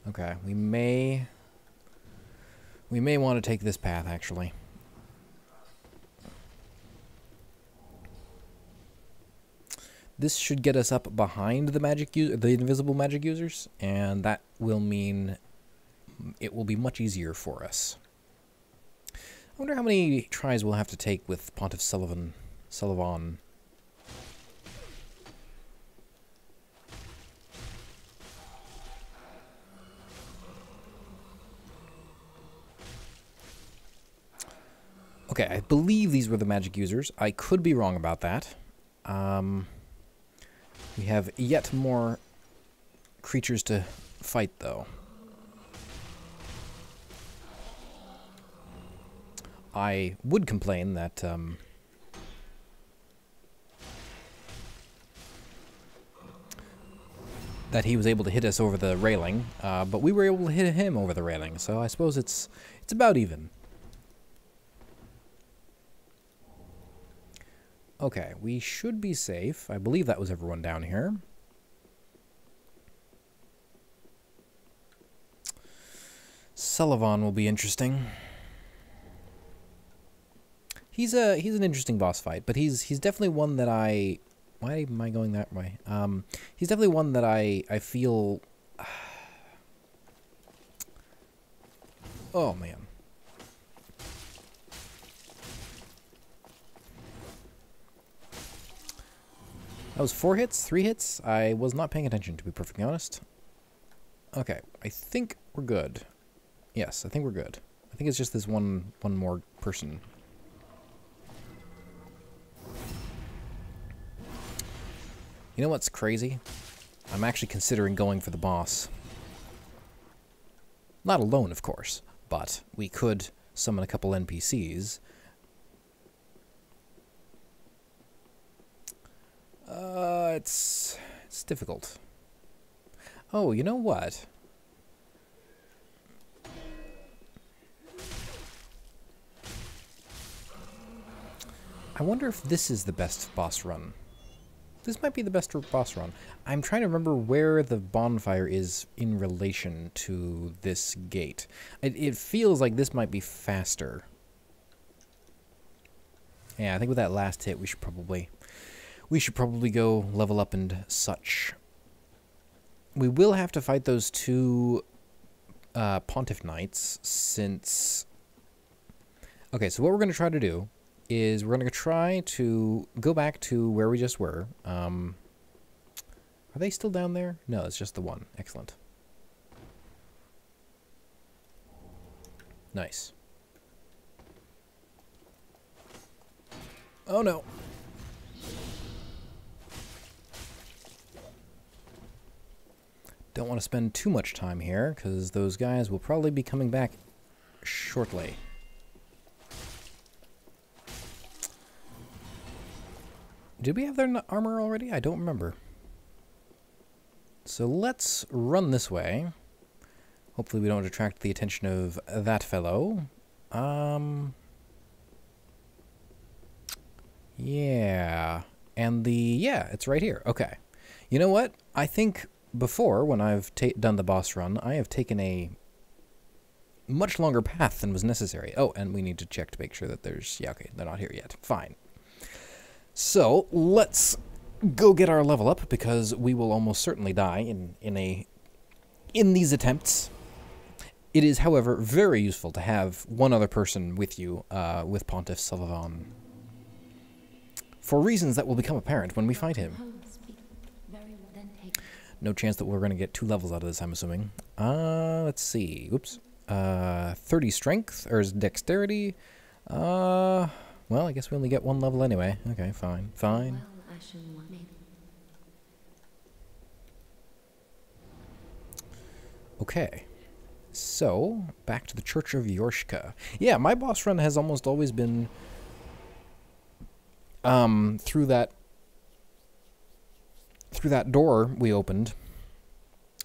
Okay, we may want to take this path, actually. This should get us up behind the invisible magic users, and that will mean it will be much easier for us. I wonder how many tries we'll have to take with Pontiff Sulyvahn. Okay, I believe these were the magic users. I could be wrong about that. We have yet more creatures to fight, though. I would complain that that he was able to hit us over the railing, but we were able to hit him over the railing, so I suppose it's about even. Okay, we should be safe. I believe that was everyone down here. Sulyvahn will be interesting. He's an interesting boss fight, but he's definitely one that I... Why am I going that way? He's definitely one that I feel... Oh, man. That was 4 hits? 3 hits? I was not paying attention, to be perfectly honest. Okay, I think we're good. Yes, I think we're good. I think it's just this one more person. You know what's crazy? I'm actually considering going for the boss. Not alone, of course, but we could summon a couple NPCs. It's difficult. Oh, you know what? I wonder if this is the best boss run. This might be the best boss run. I'm trying to remember where the bonfire is in relation to this gate. It feels like this might be faster. Yeah, I think with that last hit, we should probably go level up and such. We will have to fight those 2 Pontiff Knights since... Okay, so what we're going to try to do is we're going to try to go back to where we just were. Are they still down there? No, it's just the one. Excellent. Nice. Oh no. Don't want to spend too much time here, because those guys will probably be coming back shortly. Did we have their armor already? I don't remember. So let's run this way. Hopefully we don't attract the attention of that fellow. Yeah. And yeah, it's right here. Okay. You know what? I think before, when I've done the boss run, I have taken a much longer path than was necessary. Oh, and we need to check to make sure that there's... Yeah, okay, they're not here yet. Fine. So, let's go get our level up, because we will almost certainly die in these attempts. It is, however, very useful to have one other person with you, with Pontiff Sulyvahn, for reasons that will become apparent when we fight him. No chance that we're going to get 2 levels out of this, I'm assuming. Let's see. Oops. 30 strength, or is dexterity? Well, I guess we only get one level anyway. Okay, fine, fine. Okay, so back to the Church of Yorshka. Yeah, my boss run has almost always been through that door we opened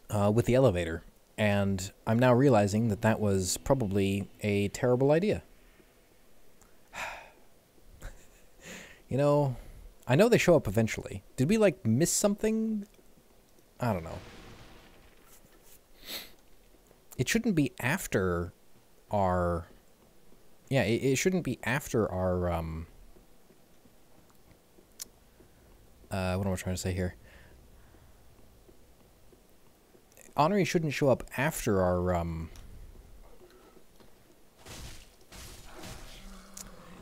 with the elevator, and I'm now realizing that that was probably a terrible idea. You know, I know they show up eventually. Did we, like, miss something? I don't know. It shouldn't be after our... Yeah, it shouldn't be after our, what am I trying to say here? Honorary shouldn't show up after our,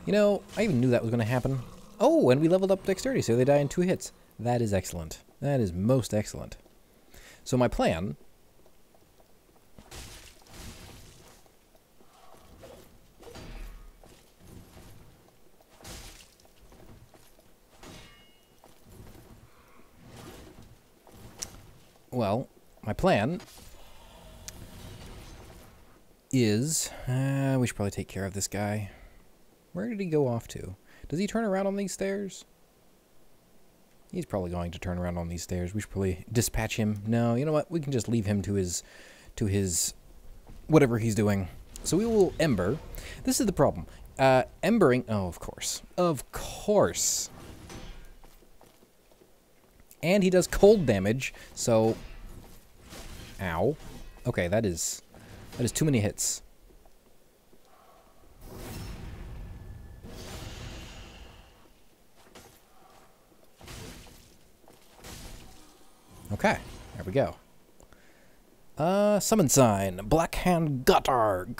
You know, I even knew that was going to happen. Oh, and we leveled up dexterity, so they die in 2 hits. That is excellent. That is most excellent. So my plan... Well, my plan is... we should probably take care of this guy. Where did he go off to? Does he turn around on these stairs? He's probably going to turn around on these stairs. We should probably dispatch him. No, you know what? We can just leave him to his whatever he's doing. So we will Ember. This is the problem. Embering... Oh, of course. Of course. And he does cold damage, so... Ow. Okay, that is too many hits. Okay, there we go. Summon sign. Blackhand Gothard.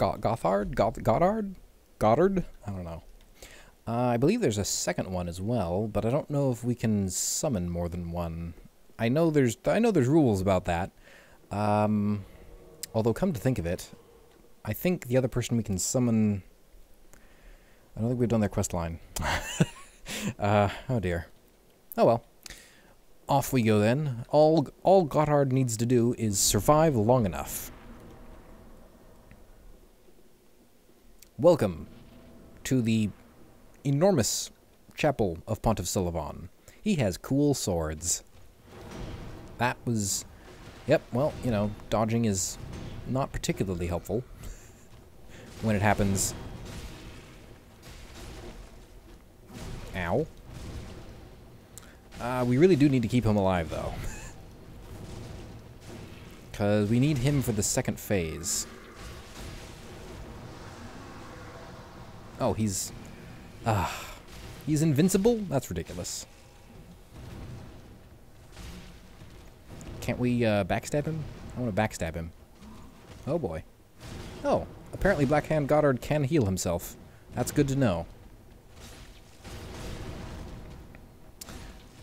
Goddard? I don't know. I believe there's a second one as well, but I don't know if we can summon more than one. I know there's rules about that. Although, come to think of it, I think the other person we can summon... I don't think we've done their quest line. Oh dear. Oh well. Off we go then. All Gothard needs to do is survive long enough. Welcome to the enormous chapel of Pontiff Sulyvahn. He has cool swords. That was... Yep, well, you know, dodging is not particularly helpful when it happens. Ow. We really do need to keep him alive, though. Because we need him for the second phase. Oh, he's invincible? That's ridiculous. Can't we backstab him? I want to backstab him. Oh boy. Oh, apparently Blackhand Goddard can heal himself. That's good to know.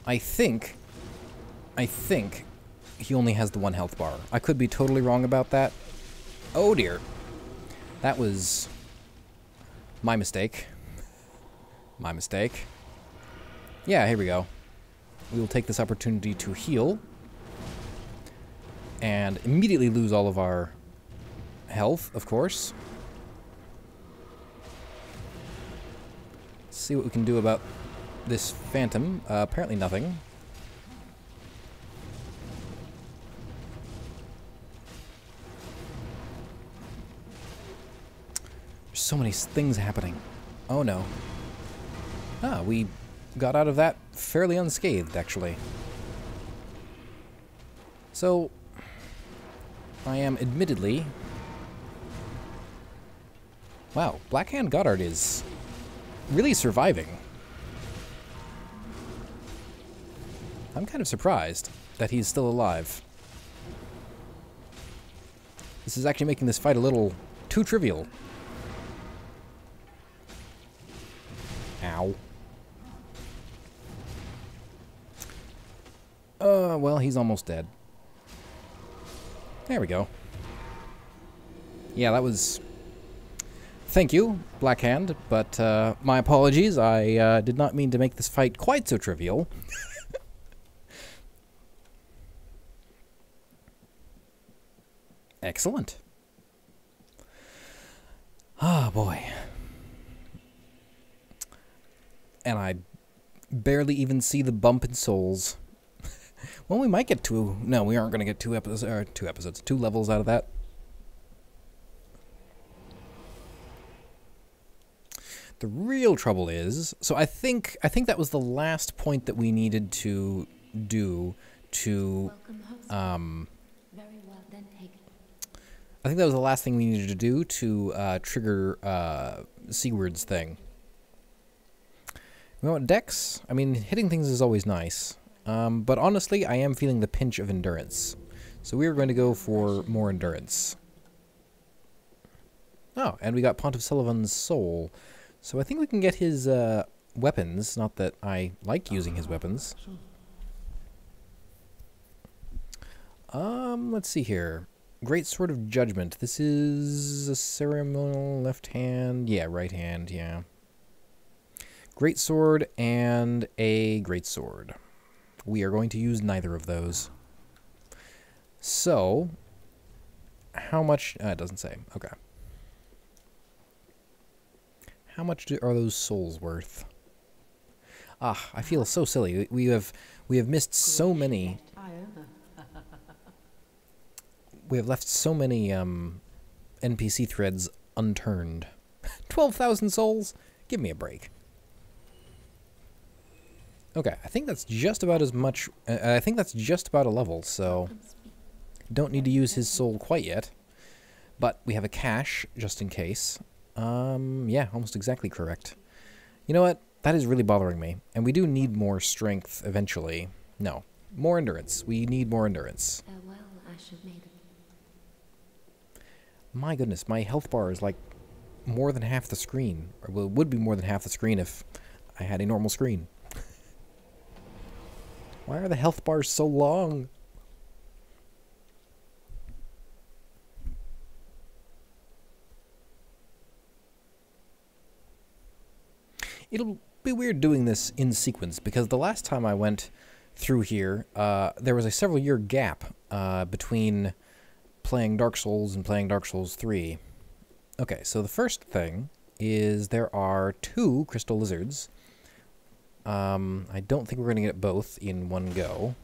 I think he only has the 1 health bar. I could be totally wrong about that. Oh dear. That was my mistake. My mistake. Yeah, here we go. We will take this opportunity to heal. And immediately lose all of our health, of course. See what we can do about this phantom. Apparently nothing. There's so many things happening. Oh no. Ah, we got out of that fairly unscathed, actually. So, I am admittedly... Wow, Blackhand Goddard is really surviving. I'm kind of surprised that he's still alive. This is actually making this fight a little too trivial. Ow. Well, he's almost dead. There we go. Yeah, that was... Thank you, Black Hand, but my apologies. I did not mean to make this fight quite so trivial. Excellent. Ah, boy. And I barely even see the bump in souls. Well, we might get two... No, we aren't going to get two levels out of that. The real trouble is... So I think that was the last point that we needed to do to... I think that was the last thing we needed to do to trigger Sigurd's thing. You know what, Dex? I mean, hitting things is always nice. But honestly, I am feeling the pinch of endurance. So we are going to go for more endurance. Oh, and we got Pontiff Sulyvahn's soul. So I think we can get his weapons. Not that I like using his weapons. Let's see here. Great Sword of Judgment. This is a ceremonial left hand. Yeah, right hand, yeah. Great Sword and a Great Sword. We are going to use neither of those. So, how much... it doesn't say. Okay. How much are those souls worth? Ah, I feel so silly. We have missed so many... We have left so many NPC threads unturned. 12,000 souls? Give me a break. Okay, I think that's just about as much... I think that's just about a level, so... Don't need to use his soul quite yet. But we have a cache, just in case. Yeah, almost exactly correct. You know what? That is really bothering me. And we do need more strength eventually. No. More endurance. We need more endurance. Well, I should make it. My goodness, my health bar is like more than half the screen. Or well, it would be more than half the screen if I had a normal screen. Why are the health bars so long? It'll be weird doing this in sequence, because the last time I went through here, there was a several-year gap between playing Dark Souls and playing Dark Souls 3. Okay, so the first thing is there are 2 crystal lizards. I don't think we're going to get both in one go.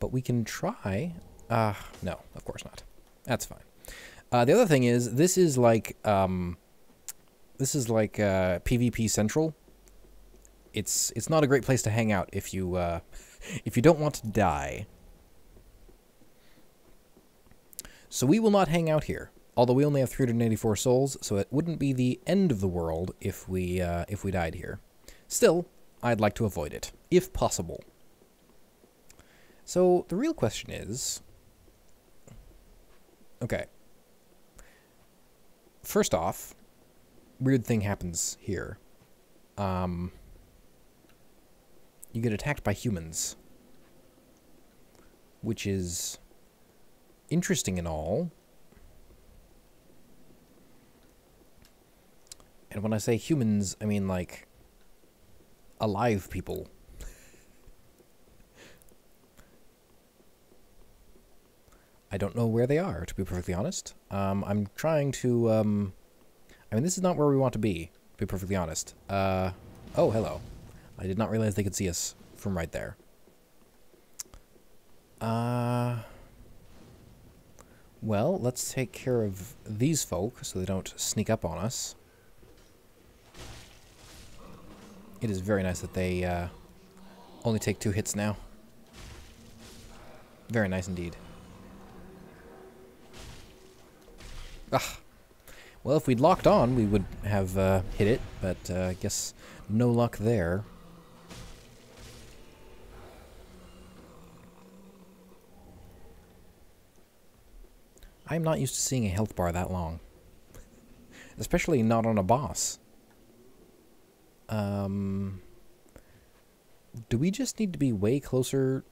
But we can try. No, of course not. That's fine. The other thing is, this is like PvP Central. It's not a great place to hang out if you don't want to die. So we will not hang out here. Although we only have 384 souls, so it wouldn't be the end of the world if we died here. Still, I'd like to avoid it, if possible. So the real question is... Okay. First off, weird thing happens here. You get attacked by humans. Which is interesting and all. And when I say humans, I mean like alive people. I don't know where they are, to be perfectly honest. I'm trying to, I mean, this is not where we want to be perfectly honest. Oh, hello. I did not realize they could see us from right there. Well, let's take care of these folk so they don't sneak up on us. It is very nice that they only take 2 hits now. Very nice indeed. Ah. Well, if we'd locked on, we would have hit it, but I guess no luck there. I'm not used to seeing a health bar that long. Especially not on a boss. Do we just need to be way closer?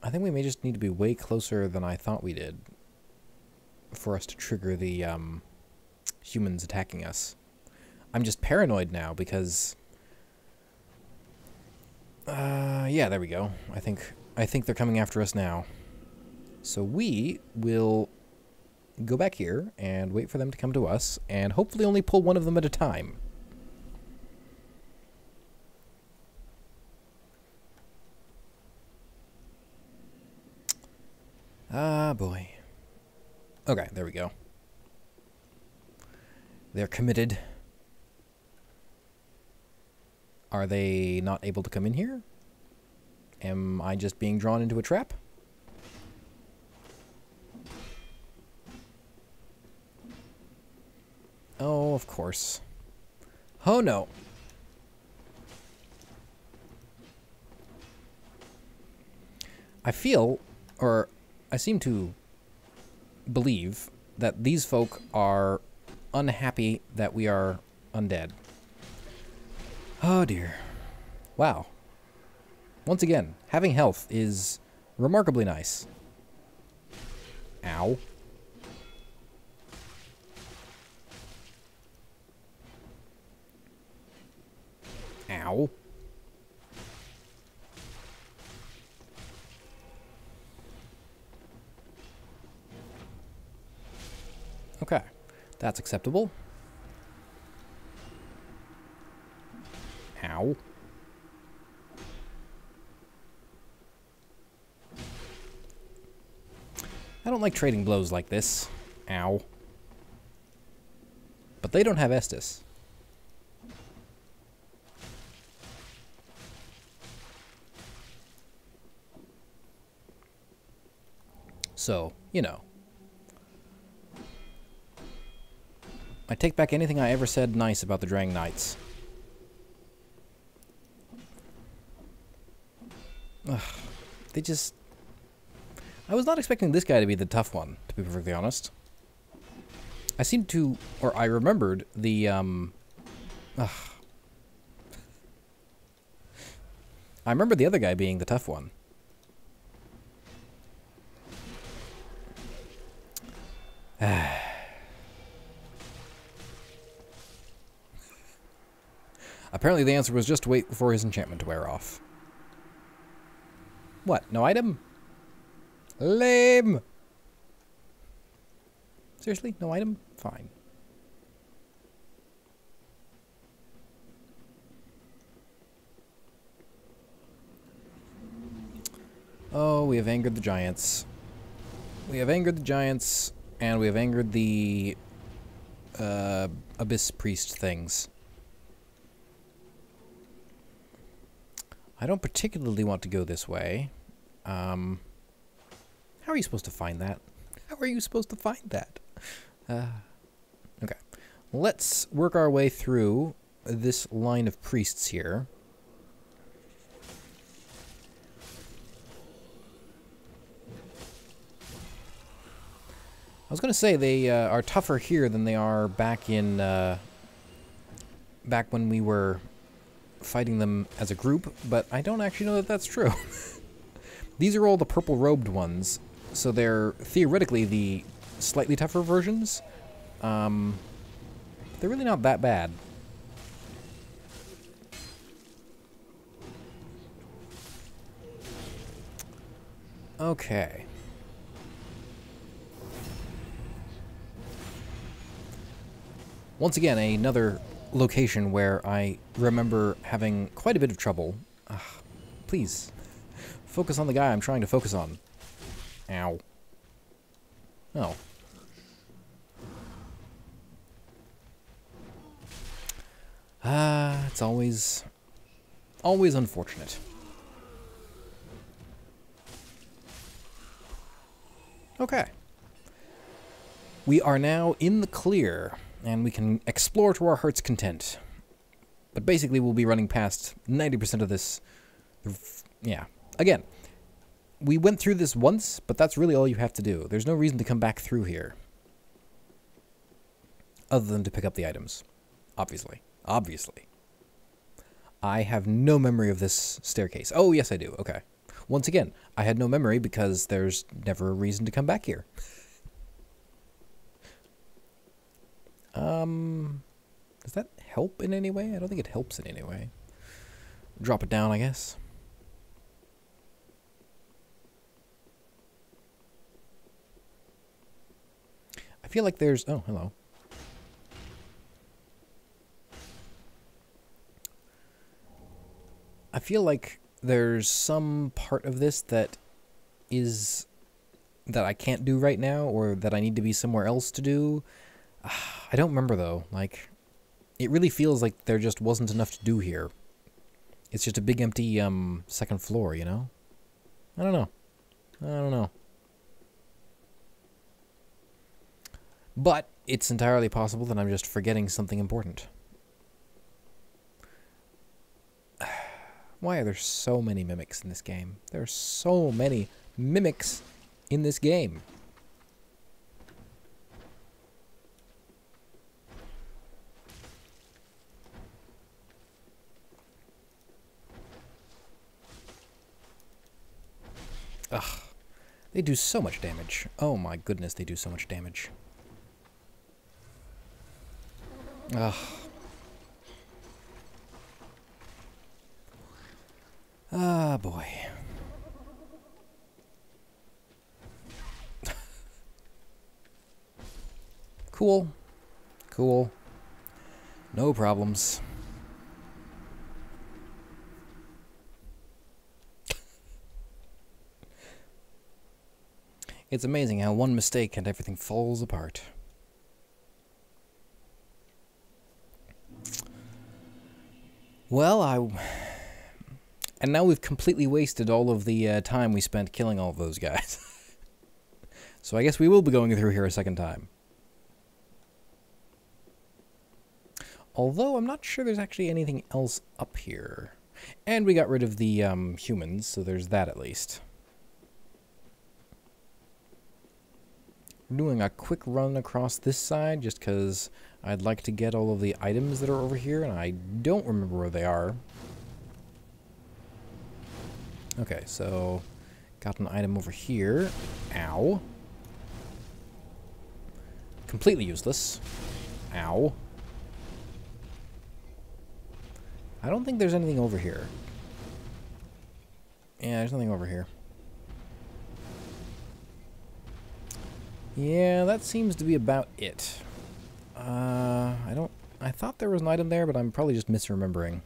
I think we may just need to be way closer than I thought we did. for us to trigger the humans attacking us. I'm just paranoid now because... yeah, there we go. I think they're coming after us now. So we will go back here and wait for them to come to us, and hopefully only pull one of them at a time. Ah, boy. Okay, there we go. They're committed. Are they not able to come in here? Am I just being drawn into a trap? Oh, of course. Oh, no. I feel, or I seem to believe, that these folk are unhappy that we are undead. Oh, dear. Wow. Once again, having health is remarkably nice. Ow. Ow. Okay, that's acceptable. Ow. I don't like trading blows like this. Ow. But they don't have Estus. So, you know. I take back anything I ever said nice about the Drang Knights. Ugh, they just... I was not expecting this guy to be the tough one, to be perfectly honest. I seemed to... or I remembered the, I remember the other guy being the tough one. Apparently the answer was just to wait for his enchantment to wear off. What? No item? Lame! Seriously? No item? Fine. Oh, we have angered the giants. We have angered the giants, and we have angered the Abyss Priest things. I don't particularly want to go this way. How are you supposed to find that? How are you supposed to find that? Okay. Let's work our way through this line of priests here. I was going to say they are tougher here than they are back in back when we were fighting them as a group, but I don't actually know that that's true. These are all the purple-robed ones, so they're theoretically the slightly tougher versions. They're really not that bad. Okay. Once again, another location where I remember having quite a bit of trouble. Please, focus on the guy I'm trying to focus on. Ow. Oh. It's always unfortunate. Okay. We are now in the clear, and we can explore to our heart's content. But basically, we'll be running past 90% of this. Yeah. Again, we went through this once, but that's really all you have to do. There's no reason to come back through here. Other than to pick up the items. Obviously. Obviously. I have no memory of this staircase. Oh, yes, I do. Okay. Once again, I had no memory because there's never a reason to come back here. Does that help in any way? I don't think it helps in any way. Drop it down, I guess. I feel like there's... Oh, hello. I feel like there's some part of this that I can't do right now, or that I need to be somewhere else to do. I don't remember, though. Like, it really feels like there just wasn't enough to do here. It's just a big empty second floor, you know? I don't know. I don't know. But it's entirely possible that I'm just forgetting something important. Why are there so many mimics in this game? There are so many mimics in this game. Ugh. They do so much damage. Oh my goodness, they do so much damage. Ugh. Ah, boy. Cool. Cool. No problems. It's amazing how one mistake and everything falls apart. Well, and now we've completely wasted all of the time we spent killing all of those guys. So I guess we will be going through here a second time. Although I'm not sure there's actually anything else up here. And we got rid of the humans, so there's that at least. We're doing a quick run across this side just because I'd like to get all of the items that are over here, and I don't remember where they are. Okay, so got an item over here. Ow. Completely useless. Ow. I don't think there's anything over here. Yeah, there's nothing over here. Yeah, that seems to be about it. I thought there was an item there, but I'm probably just misremembering.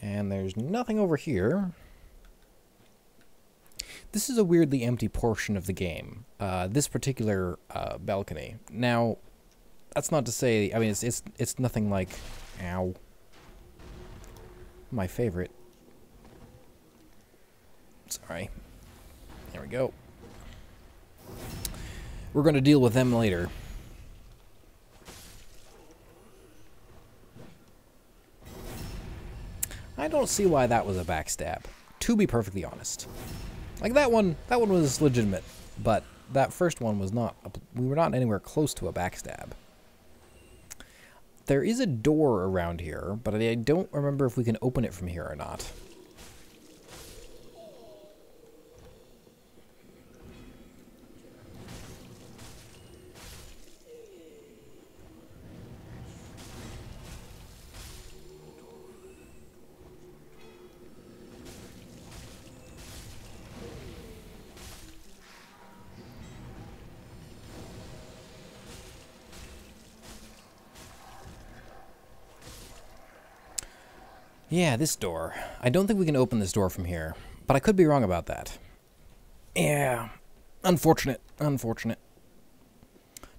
And there's nothing over here. This is a weirdly empty portion of the game. This particular balcony. Now, that's not to say. I mean, it's nothing like. Ow. My favorite. Sorry. There we go. We're going to deal with them later. I don't see why that was a backstab, to be perfectly honest. Like that one was legitimate, but that first one was not. We were not anywhere close to a backstab. There is a door around here, but I don't remember if we can open it from here or not. Yeah, this door. I don't think we can open this door from here, but I could be wrong about that. Yeah, unfortunate, unfortunate.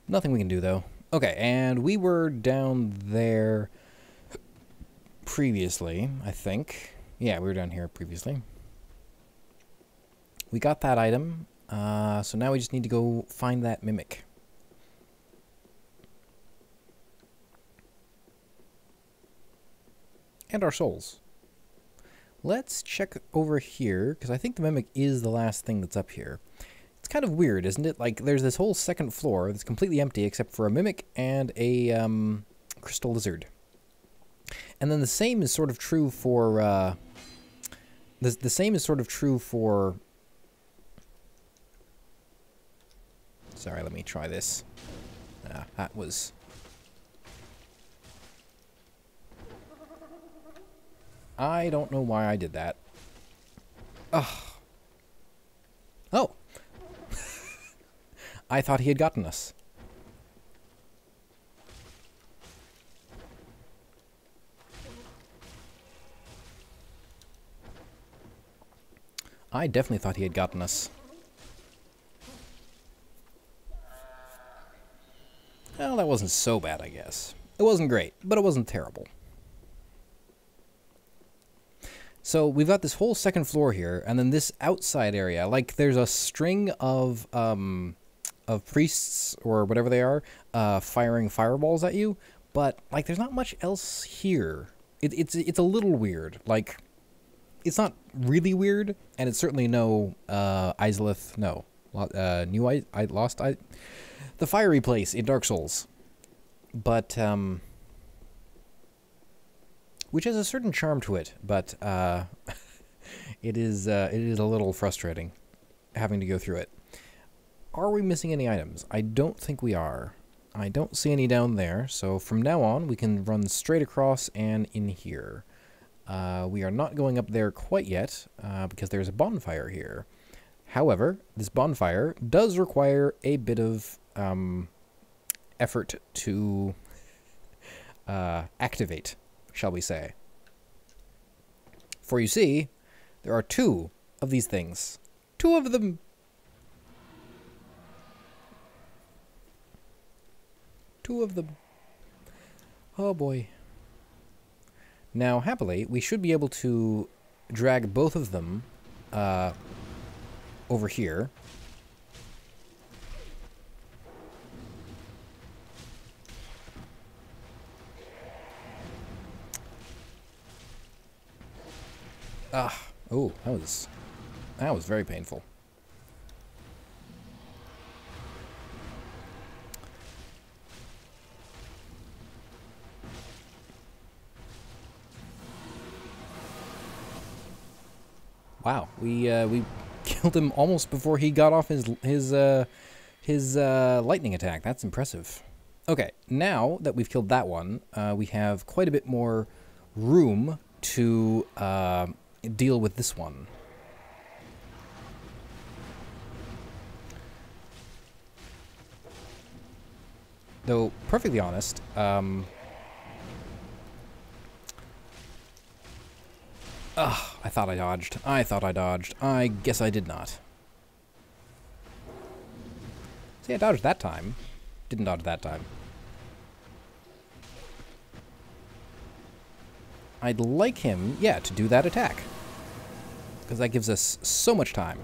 Nothing we can do, though. Okay, and we were down there previously, I think. Yeah, we were down here previously. We got that item, so now we just need to go find that mimic. And our souls. Let's check over here, because I think the mimic is the last thing that's up here. It's kind of weird, isn't it? Like, there's this whole second floor that's completely empty except for a mimic and a crystal lizard. And then the same is sort of true for... the same is sort of true for Sorry, let me try this. That was... I don't know why I did that. Ugh. Oh! I thought he had gotten us. I definitely thought he had gotten us. Well, that wasn't so bad, I guess. It wasn't great, but it wasn't terrible. So we've got this whole second floor here, and then this outside area. Like, there's a string of priests, or whatever they are, firing fireballs at you, but, like, there's not much else here. It's a little weird. Like, it's not really weird, and it's certainly no, Izalith, no. The fiery place in Dark Souls. But, which has a certain charm to it, but, it is a little frustrating having to go through it. Are we missing any items? I don't think we are. I don't see any down there, so from now on we can run straight across and in here. We are not going up there quite yet, because there's a bonfire here. However, this bonfire does require a bit of effort to activate, shall we say. For you see, there are two of these things. Two of them. Two of them. Oh boy. Now, happily, we should be able to drag both of them over here. Oh, that was very painful. Wow, we killed him almost before he got off his lightning attack. That's impressive. Okay, now that we've killed that one, we have quite a bit more room to deal with this one. Though, perfectly honest, I thought I dodged. I guess I did not. See, I dodged that time. Didn't dodge that time. I'd like him, yeah, to do that attack. Because that gives us so much time.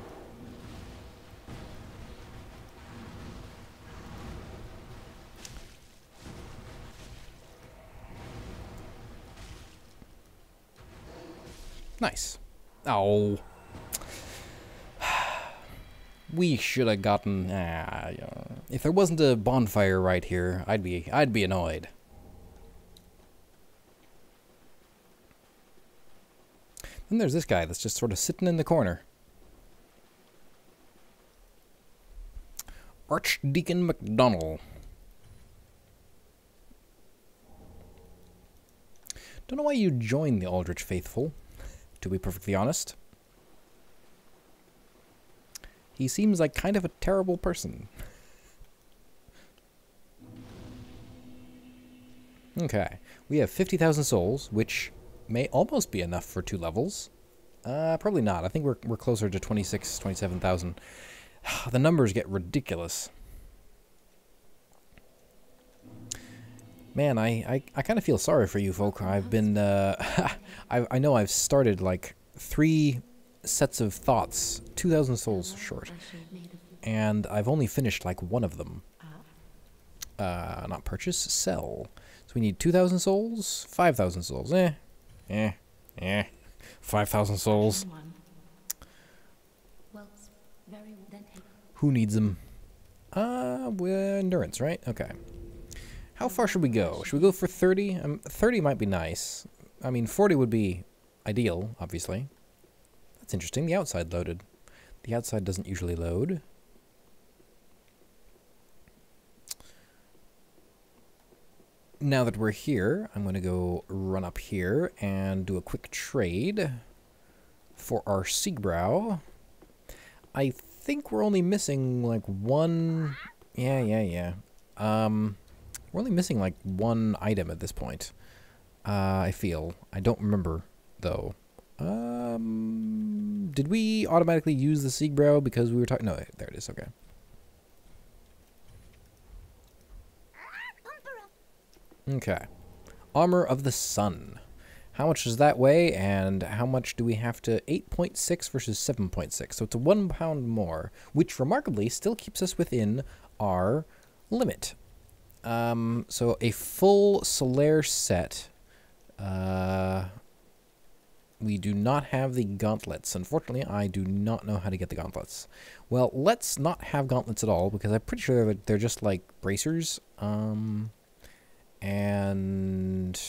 Nice. Oh. We should have gotten... if there wasn't a bonfire right here, I'd be annoyed. Then there's this guy that's just sort of sitting in the corner. Archdeacon MacDonald. Don't know why you joined the Aldrich Faithful, to be perfectly honest. He seems like kind of a terrible person. Okay, we have 50,000 souls, which may almost be enough for 2 levels. Probably not. I think we're closer to 26, 27,000. The numbers get ridiculous. Man, I kind of feel sorry for you folk. I've been, I know I've started like 3 sets of thoughts, 2,000 souls short. And I've only finished like 1 of them. Not purchase, sell. So we need 2,000 souls, 5,000 souls. 5,000 souls. Who needs them? Endurance, right? Okay. How far should we go? Should we go for 30? 30 might be nice. I mean, 40 would be ideal, obviously. That's interesting. The outside loaded. The outside doesn't usually load. now that we're here, I'm going to go run up here and do a quick trade for our Siegbrow. I think we're only missing like one... Yeah. We're only missing like one item at this point. I feel. I don't remember, though. Did we automatically use the Siegbrow because we were talking... No, there it is. Okay. Okay. Armor of the Sun. How much does that weigh, and how much do we have to... 8.6 versus 7.6, so it's a 1 pound more, which remarkably still keeps us within our limit. So a full Solaire set. We do not have the gauntlets. Unfortunately, I do not know how to get the gauntlets. Well, let's not have gauntlets at all, because I'm pretty sure they're just like bracers. And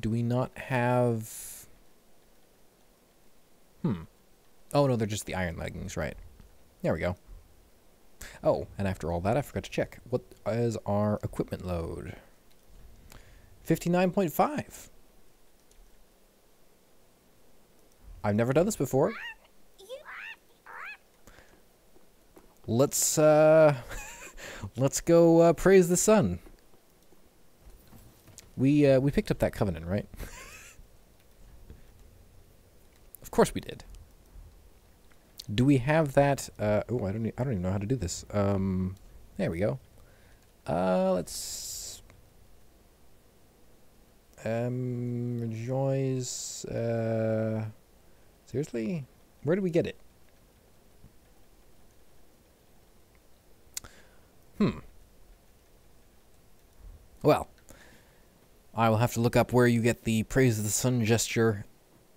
do we not have... Oh, no, they're just the iron leggings, right. There we go. Oh, and after all that, I forgot to check. What is our equipment load? 59.5. I've never done this before. Let's let's go praise the sun. We picked up that covenant, right? Of course we did. Do we have that? Oh, I don't even know how to do this. There we go. Let's rejoice. Seriously, where do we get it? Well, I will have to look up where you get the praise of the sun gesture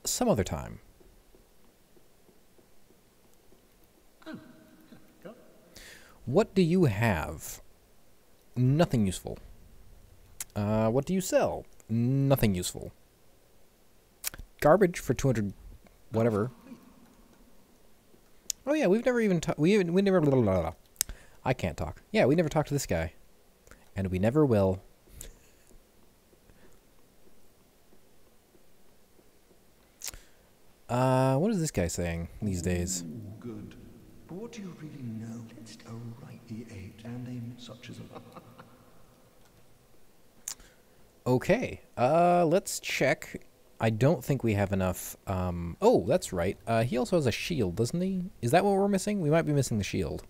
some other time. What do you have? Nothing useful. What do you sell? Nothing useful. Garbage for 200 whatever. Oh yeah, we've never even we never blah, blah, blah, blah. I can't talk. Yeah, we never talked to this guy. And we never will. What is this guy saying these days? Ooh, good. But what do you really know? Let's go right the 8 and aim such as a... Okay, let's check. I don't think we have enough, oh, that's right. He also has a shield, doesn't he? Is that what we're missing? We might be missing the shield.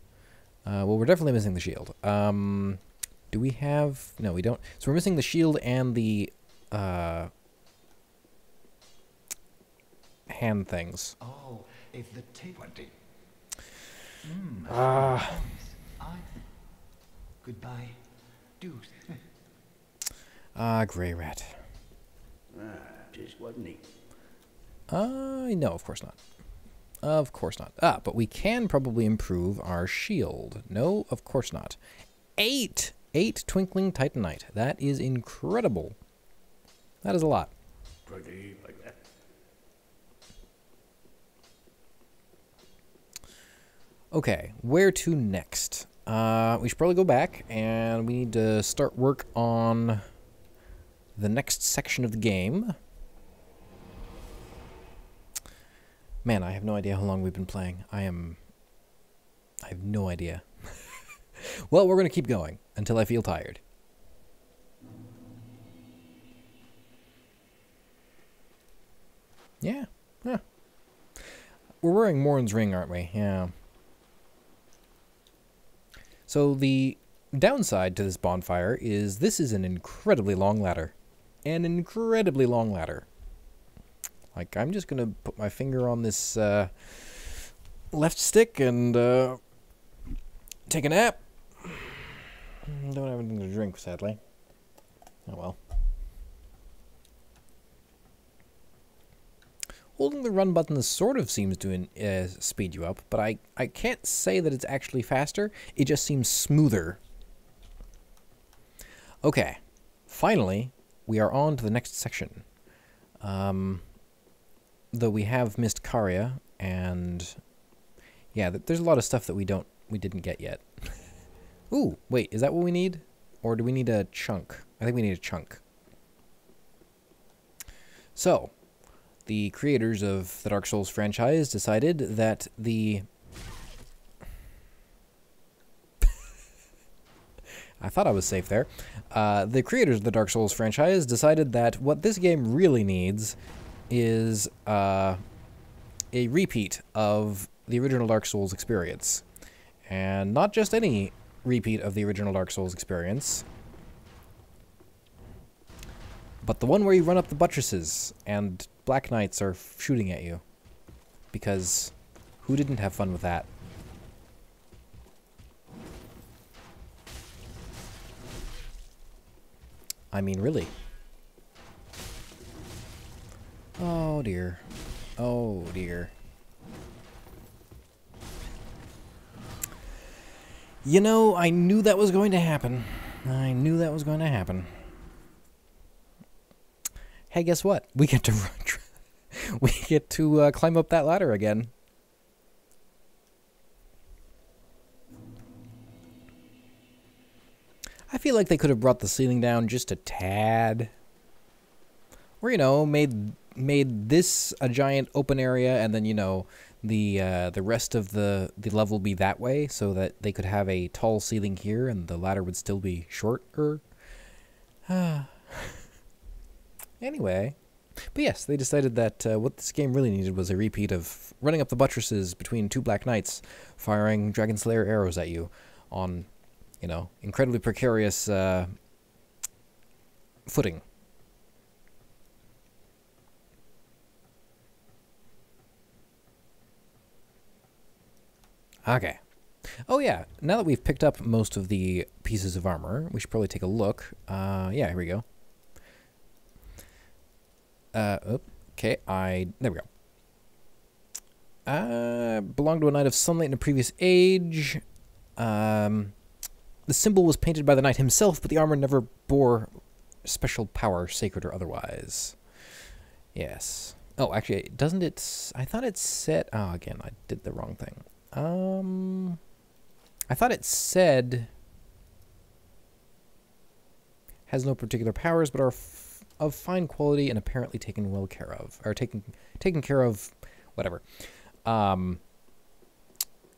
Well, we're definitely missing the shield. Do we have... No, we don't. So we're missing the shield and the, hand things. Oh, if the 20. Goodbye. Deuce. Grey rat. Just wasn't he? No, of course not. Of course not. Ah, but we can probably improve our shield. No, of course not. 8! 8 twinkling titanite. That is incredible. That is a lot. Pretty like that. Okay, where to next? We should probably go back, and we need to start work on the next section of the game. Man, I have no idea how long we've been playing. I have no idea. Well, we're going to keep going until I feel tired. Yeah. Yeah. We're wearing Morn's ring, aren't we? Yeah. So the downside to this bonfire is this is an incredibly long ladder. An incredibly long ladder. Like, I'm just going to put my finger on this left stick and take a nap. Don't have anything to drink, sadly. Oh well. Holding the run button sort of seems to speed you up, but I can't say that it's actually faster. It just seems smoother. Okay. Finally, we are on to the next section. Though we have missed Karya, and yeah, there's a lot of stuff that we didn't get yet. Ooh, wait, is that what we need? Or do we need a chunk? I think we need a chunk. So, the creators of the Dark Souls franchise decided that the... I thought I was safe there. The creators of the Dark Souls franchise decided that what this game really needs is a repeat of the original Dark Souls experience. And not just any repeat of the original Dark Souls experience, but the one where you run up the buttresses and Black Knights are shooting at you. Because who didn't have fun with that? I mean, really. Oh dear. Oh dear. You know, I knew that was going to happen. I knew that was going to happen. Hey, guess what? We get to we get to climb up that ladder again. I feel like they could have brought the ceiling down just a tad. Or, you know, made this a giant open area, and then, you know, the rest of the level be that way, so that they could have a tall ceiling here and the ladder would still be shorter. Anyway, but yes, they decided that what this game really needed was a repeat of running up the buttresses between two Black Knights, firing Dragon Slayer arrows at you on, you know, incredibly precarious footing. Okay. Oh yeah, now that we've picked up most of the pieces of armor, we should probably take a look. Yeah, here we go. Okay, there we go. Belonged to a knight of sunlight in a previous age. The symbol was painted by the knight himself, but the armor never bore special power, sacred or otherwise. Yes. Oh, actually, doesn't it... I thought it said... Oh, again, I did the wrong thing. I thought it said... Has no particular powers, but are of fine quality and apparently taken well care of. Or taken care of... Whatever.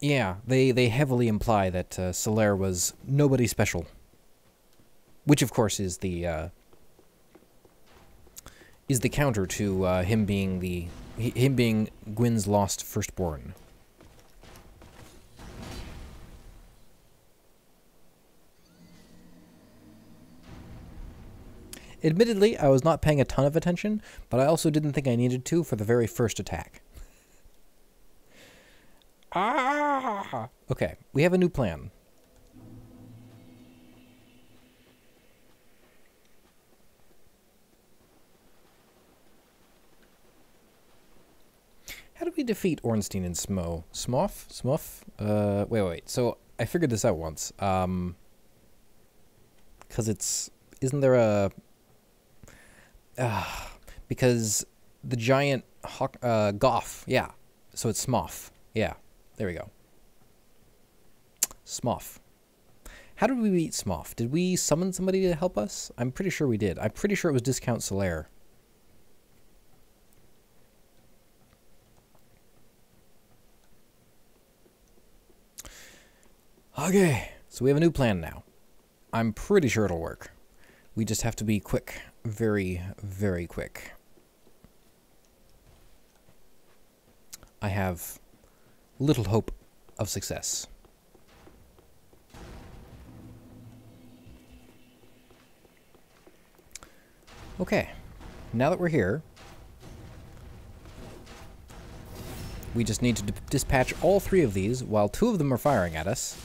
Yeah, they heavily imply that Solaire was nobody special. Which, of course, is the counter to him being Gwyn's lost firstborn. Admittedly, I was not paying a ton of attention, but I also didn't think I needed to for the very first attack. Ah! Okay, we have a new plan. How do we defeat Ornstein and Smo? Smuff? Wait. So, I figured this out once. Because it's... Isn't there a... because the giant Goff, yeah. So it's Smoff. Yeah, there we go. Smoff. How did we beat Smoff? Did we summon somebody to help us? I'm pretty sure we did. I'm pretty sure it was Discount Solaire. Okay, so we have a new plan now. I'm pretty sure it'll work. We just have to be quick. Very, very quick. I have little hope of success. Okay, now that we're here, we just need to dispatch all three of these while two of them are firing at us.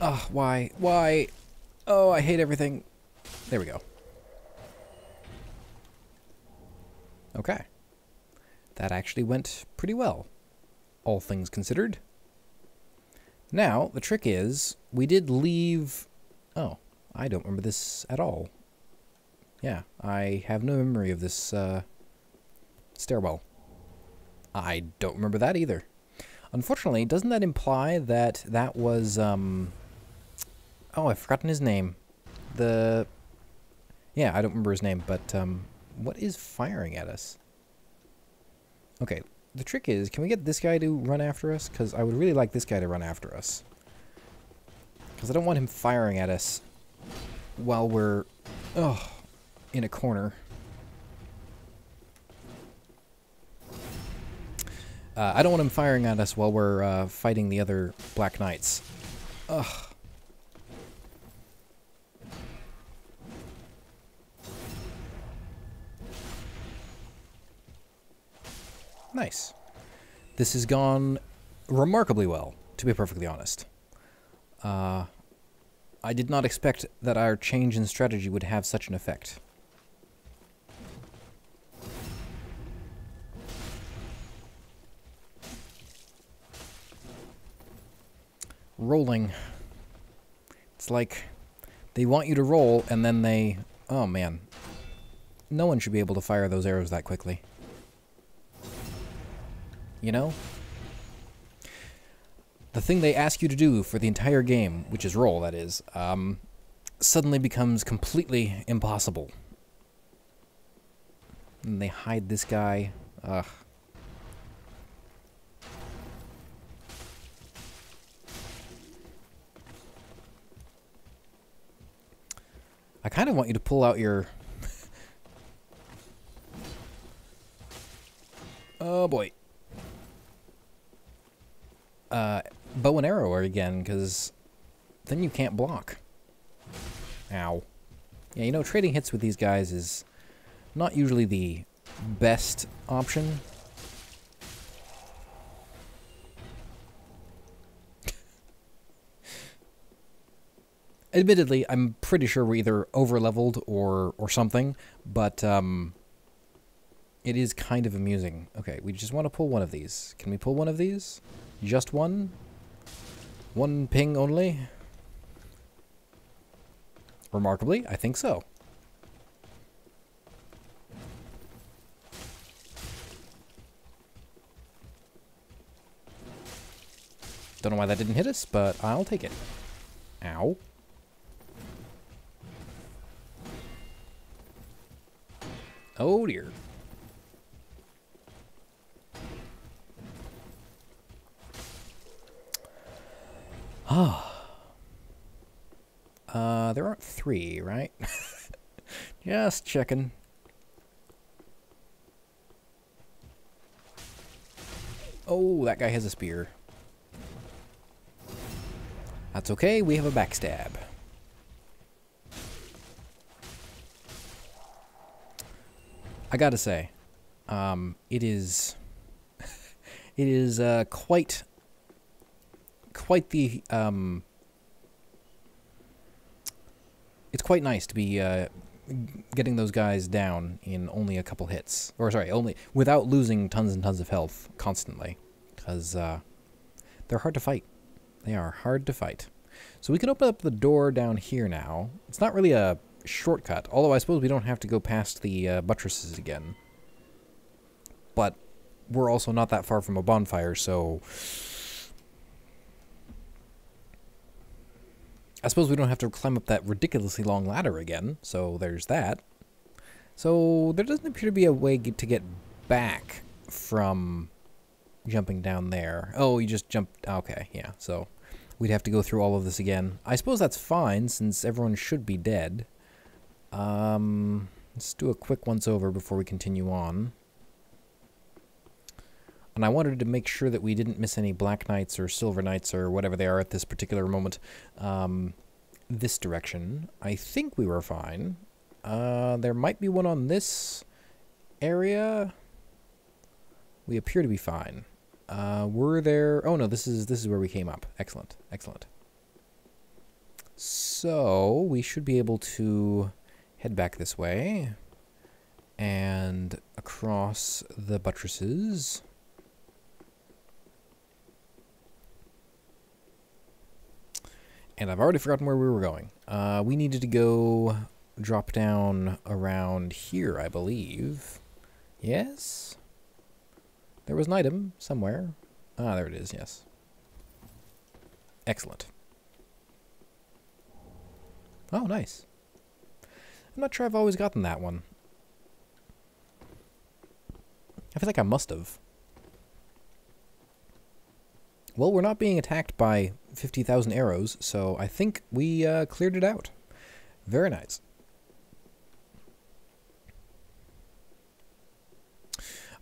Ugh, why? Why? Oh, I hate everything. There we go. Okay. That actually went pretty well, all things considered. Now, the trick is, we did leave... Oh, I don't remember this at all. Yeah, I have no memory of this stairwell. I don't remember that either. Unfortunately, doesn't that imply that that was, oh, I've forgotten his name. Yeah, I don't remember his name, but, what is firing at us? Okay, the trick is, can we get this guy to run after us? Because I would really like this guy to run after us. Because I don't want him firing at us while we're, in a corner. I don't want him firing at us while we're fighting the other Black Knights. Ugh. Nice. This has gone remarkably well, to be perfectly honest. I did not expect that our change in strategy would have such an effect. Rolling. It's like they want you to roll and then they... Oh man. No one should be able to fire those arrows that quickly. You know? The thing they ask you to do for the entire game, which is roll, that is, suddenly becomes completely impossible. And they hide this guy. Ugh. I kind of want you to pull out your... Oh boy. Bow and arrow again, because then you can't block. Ow. Yeah, you know, trading hits with these guys is not usually the best option. Admittedly, I'm pretty sure we're either over-leveled or something, but it is kind of amusing. Okay, we just want to pull one of these. Can we pull one of these? Just one? One ping only? Remarkably, I think so. Don't know why that didn't hit us, but I'll take it. Ow. Oh dear. There aren't three, right? Just checking. Oh, that guy has a spear. That's okay, we have a backstab. I gotta say, it is quite the it's quite nice to be getting those guys down in only a couple hits, or sorry, only without losing tons and tons of health constantly, because they're hard to fight. They are hard to fight. So we can open up the door down here now. It's not really a shortcut, although I suppose we don't have to go past the buttresses again. But we're also not that far from a bonfire, so I suppose we don't have to climb up that ridiculously long ladder again, so there's that. So there doesn't appear to be a way to get back from jumping down there. Oh, you just jumped. Okay, yeah, so we'd have to go through all of this again. I suppose that's fine, since everyone should be dead. Let's do a quick once-over before we continue on. And I wanted to make sure that we didn't miss any Black Knights or Silver Knights or whatever they are at this particular moment. This direction. I think we were fine. There might be one on this area. We appear to be fine. Were there... Oh no, this is where we came up. Excellent, excellent. So, we should be able to head back this way. And across the buttresses. And I've already forgotten where we were going. We needed to go drop down around here, I believe. Yes? There was an item somewhere. Ah, there it is, yes. Excellent. Oh, nice. I'm not sure I've always gotten that one. I feel like I must have. Well, we're not being attacked by 50,000 arrows, so I think we cleared it out. Very nice.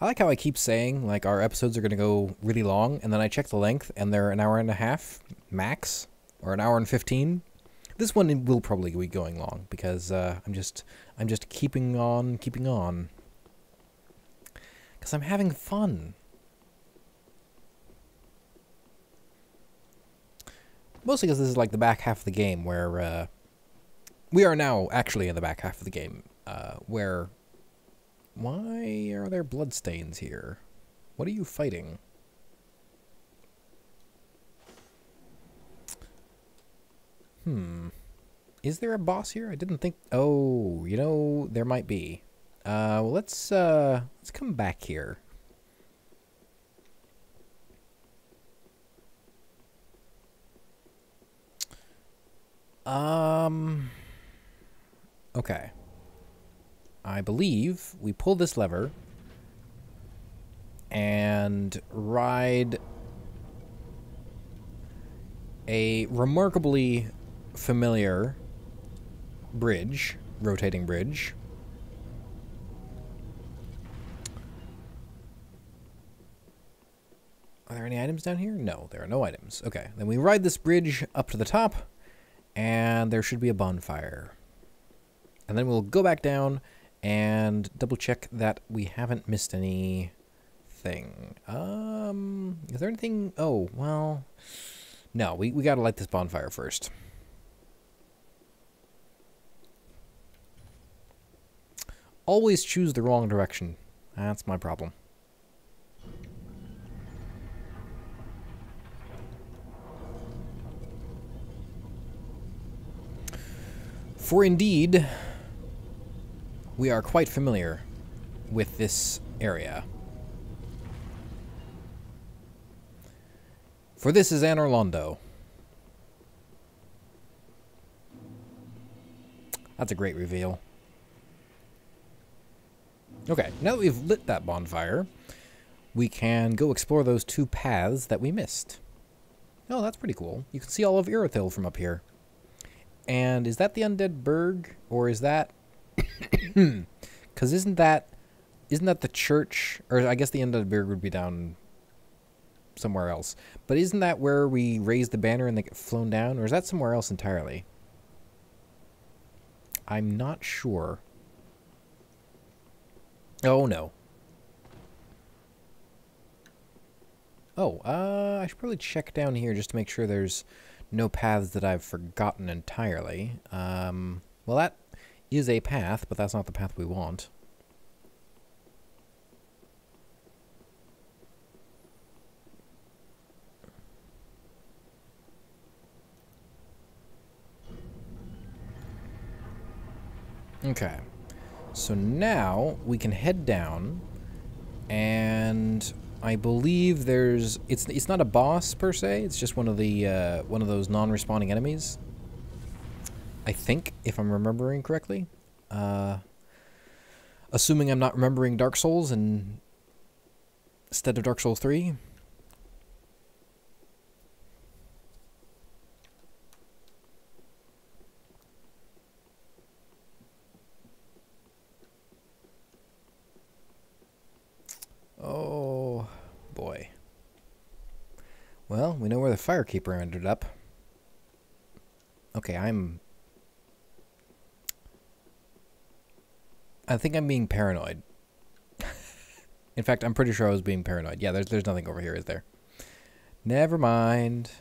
I like how I keep saying, like, our episodes are going to go really long, and then I check the length, and they're an hour and a half, max, or an hour and 15. This one will probably be going long, because I'm just keeping on, because I'm having fun. Mostly because this is like the back half of the game, where we are now actually in the back half of the game, where... Why are there bloodstains here? What are you fighting? Is there a boss here? I didn't think... Oh, you know, there might be. Well, let's come back here. Okay. I believe we pull this lever and ride a remarkably familiar bridge, rotating bridge. Are there any items down here? No, there are no items. Okay, then we ride this bridge up to the top, and there should be a bonfire. And then we'll go back down and double check that we haven't missed anything. Is there anything? Oh, well, no, we gotta light this bonfire first. Always choose the wrong direction. That's my problem. For indeed, we are quite familiar with this area. For this is Anor Londo. That's a great reveal. Okay, now that we've lit that bonfire, we can go explore those two paths that we missed. Oh, that's pretty cool. You can see all of Irithyll from up here. And is that the Undead Burg, or is that... Because isn't that the church, or I guess the Undead Burg would be down somewhere else. But isn't that where we raise the banner and they get flown down, or is that somewhere else entirely? I'm not sure. Oh, no. Oh, I should probably check down here just to make sure there's no paths that I've forgotten entirely. Well, that is a path, but that's not the path we want. Okay. So now we can head down, and I believe there's it's not a boss per se. It's just one of those non-respawning enemies. I think, if I'm remembering correctly, assuming I'm not remembering Dark Souls instead of Dark Souls 3. Oh, boy. Well, we know where the Firekeeper ended up. Okay, I think I'm being paranoid. In fact, I'm pretty sure I was being paranoid. Yeah, there's nothing over here, is there? Never mind.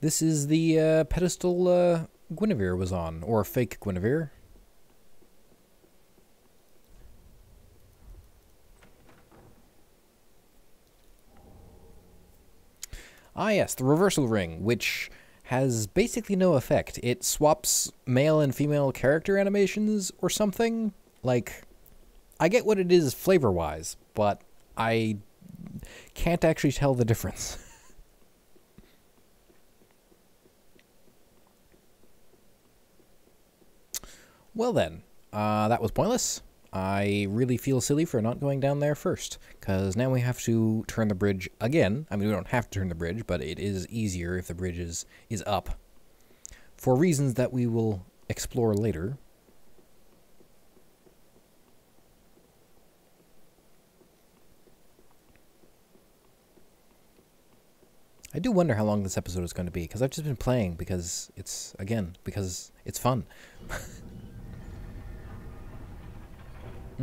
This is the pedestal Guinevere was on, or fake Guinevere. Ah yes, the reversal ring, which has basically no effect. It swaps male and female character animations or something. Like, I get what it is flavor-wise, but I can't actually tell the difference. Well then, that was pointless. I really feel silly for not going down there first, because now we have to turn the bridge again. I mean, we don't have to turn the bridge, but it is easier if the bridge is up, for reasons that we will explore later. I do wonder how long this episode is going to be, because I've just been playing because it's fun.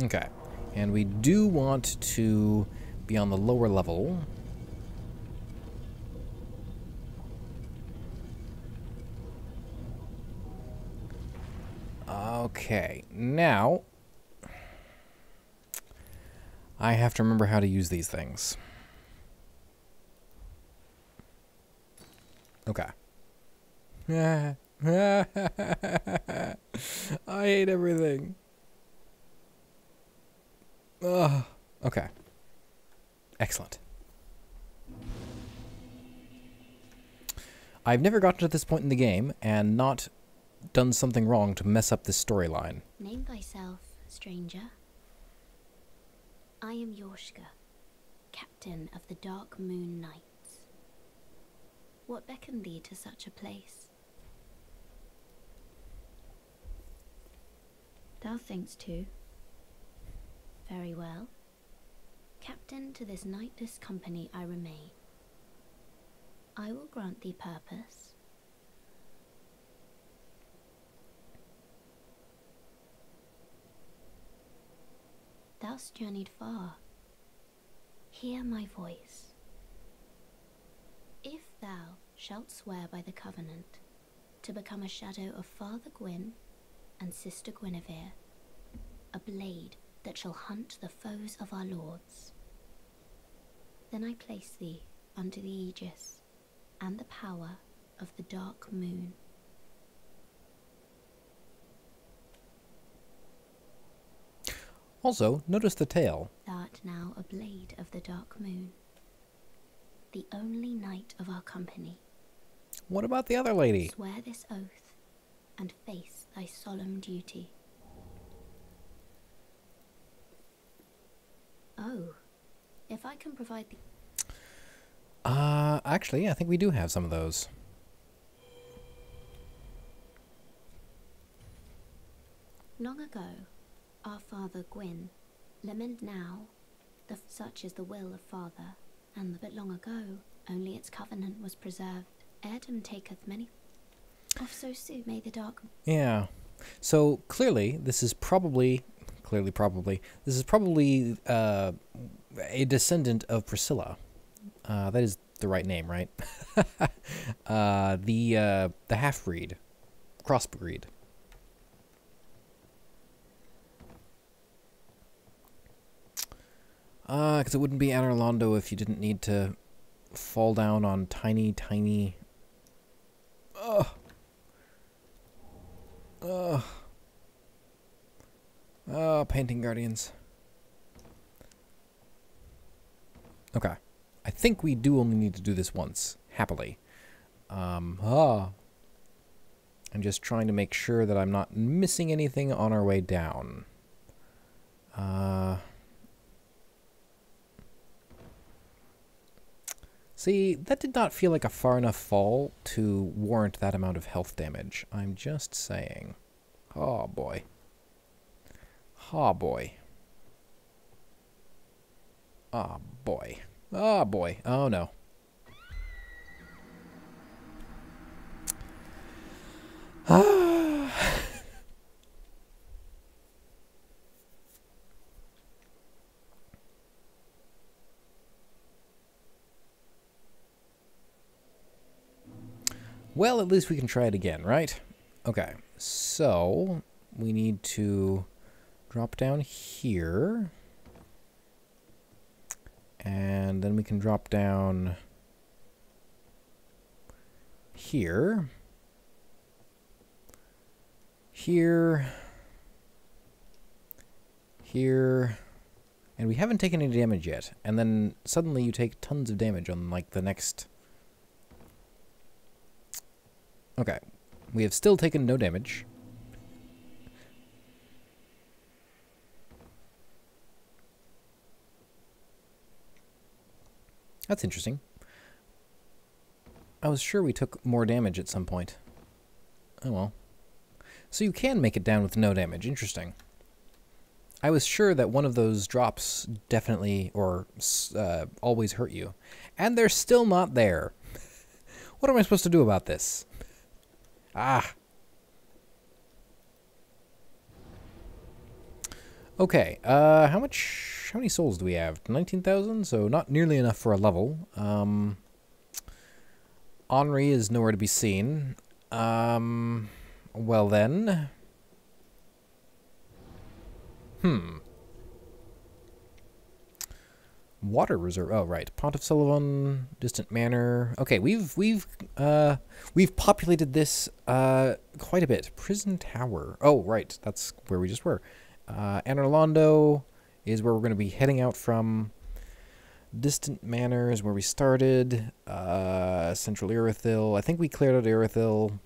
Okay, and we do want to be on the lower level. Okay, now I have to remember how to use these things. Okay. I hate everything. Ugh. Okay. Excellent. I've never gotten to this point in the game and not done something wrong to mess up this storyline. Name thyself, stranger. I am Yorshka, captain of the Dark Moon Knights. What beckoned thee to such a place? Thou thinkst too. Very well. Captain to this knightless company I remain. I will grant thee purpose. Thou'st journeyed far. Hear my voice. If thou shalt swear by the covenant to become a shadow of Father Gwyn and Sister Guinevere, a blade that shall hunt the foes of our lords, then I place thee under the aegis and the power of the Dark Moon. Also, notice the tail. Thou art now a blade of the Dark Moon, the only knight of our company. What about the other lady? Swear this oath and face thy solemn duty. Oh, if I can provide the... Actually, I think we do have some of those. Long ago, our father Gwyn, lament now, such is the will of father, and but long ago, only this covenant was preserved. Heirdom taketh many off so soon may the dark... Yeah. So, clearly, this is probably... This is probably a descendant of Priscilla. That is the right name, right? The half-breed. Crossbreed. Because it wouldn't be Anorlando if you didn't need to fall down on tiny... Ugh. Ugh. Oh, painting guardians. Okay. I think we do only need to do this once, happily. I'm just trying to make sure that I'm not missing anything on our way down. See, that did not feel like a far enough fall to warrant that amount of health damage. I'm just saying. Oh, boy. Oh, boy. Oh, boy. Oh, boy. Oh, no. Well, at least we can try it again, right? Okay, so we need to drop down here. And then we can drop down here. Here. here. And we haven't taken any damage yet. And then suddenly you take tons of damage on, like, the next... Okay. We have still taken no damage. That's interesting. I was sure we took more damage at some point. Oh well. So you can make it down with no damage. Interesting. I was sure that one of those drops definitely, or always hurt you. And they're still not there. What am I supposed to do about this? Ah. Okay, how many souls do we have? 19,000, so not nearly enough for a level. Henri is nowhere to be seen. Well then... Water reserve. Oh, right. Pontiff Sulyvahn, Distant Manor. Okay, we've populated this quite a bit. Prison Tower. Oh, right. That's where we just were. Anorlando is where we're going to be heading out from. Distant Manor is where we started. Central Irithyll. I think we cleared out Irithyll.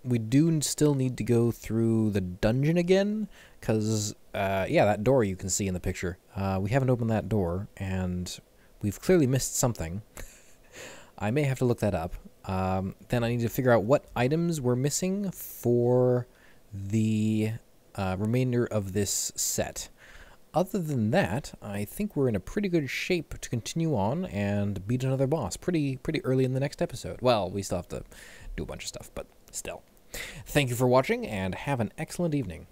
We do still need to go through the dungeon again, because, yeah, that door you can see in the picture. We haven't opened that door, and we've clearly missed something. I may have to look that up. Then I need to figure out what items we're missing for the remainder of this set. Other than that, I think we're in a pretty good shape to continue on and beat another boss pretty early in the next episode. Well, we still have to do a bunch of stuff, but still. Thank you for watching, and have an excellent evening.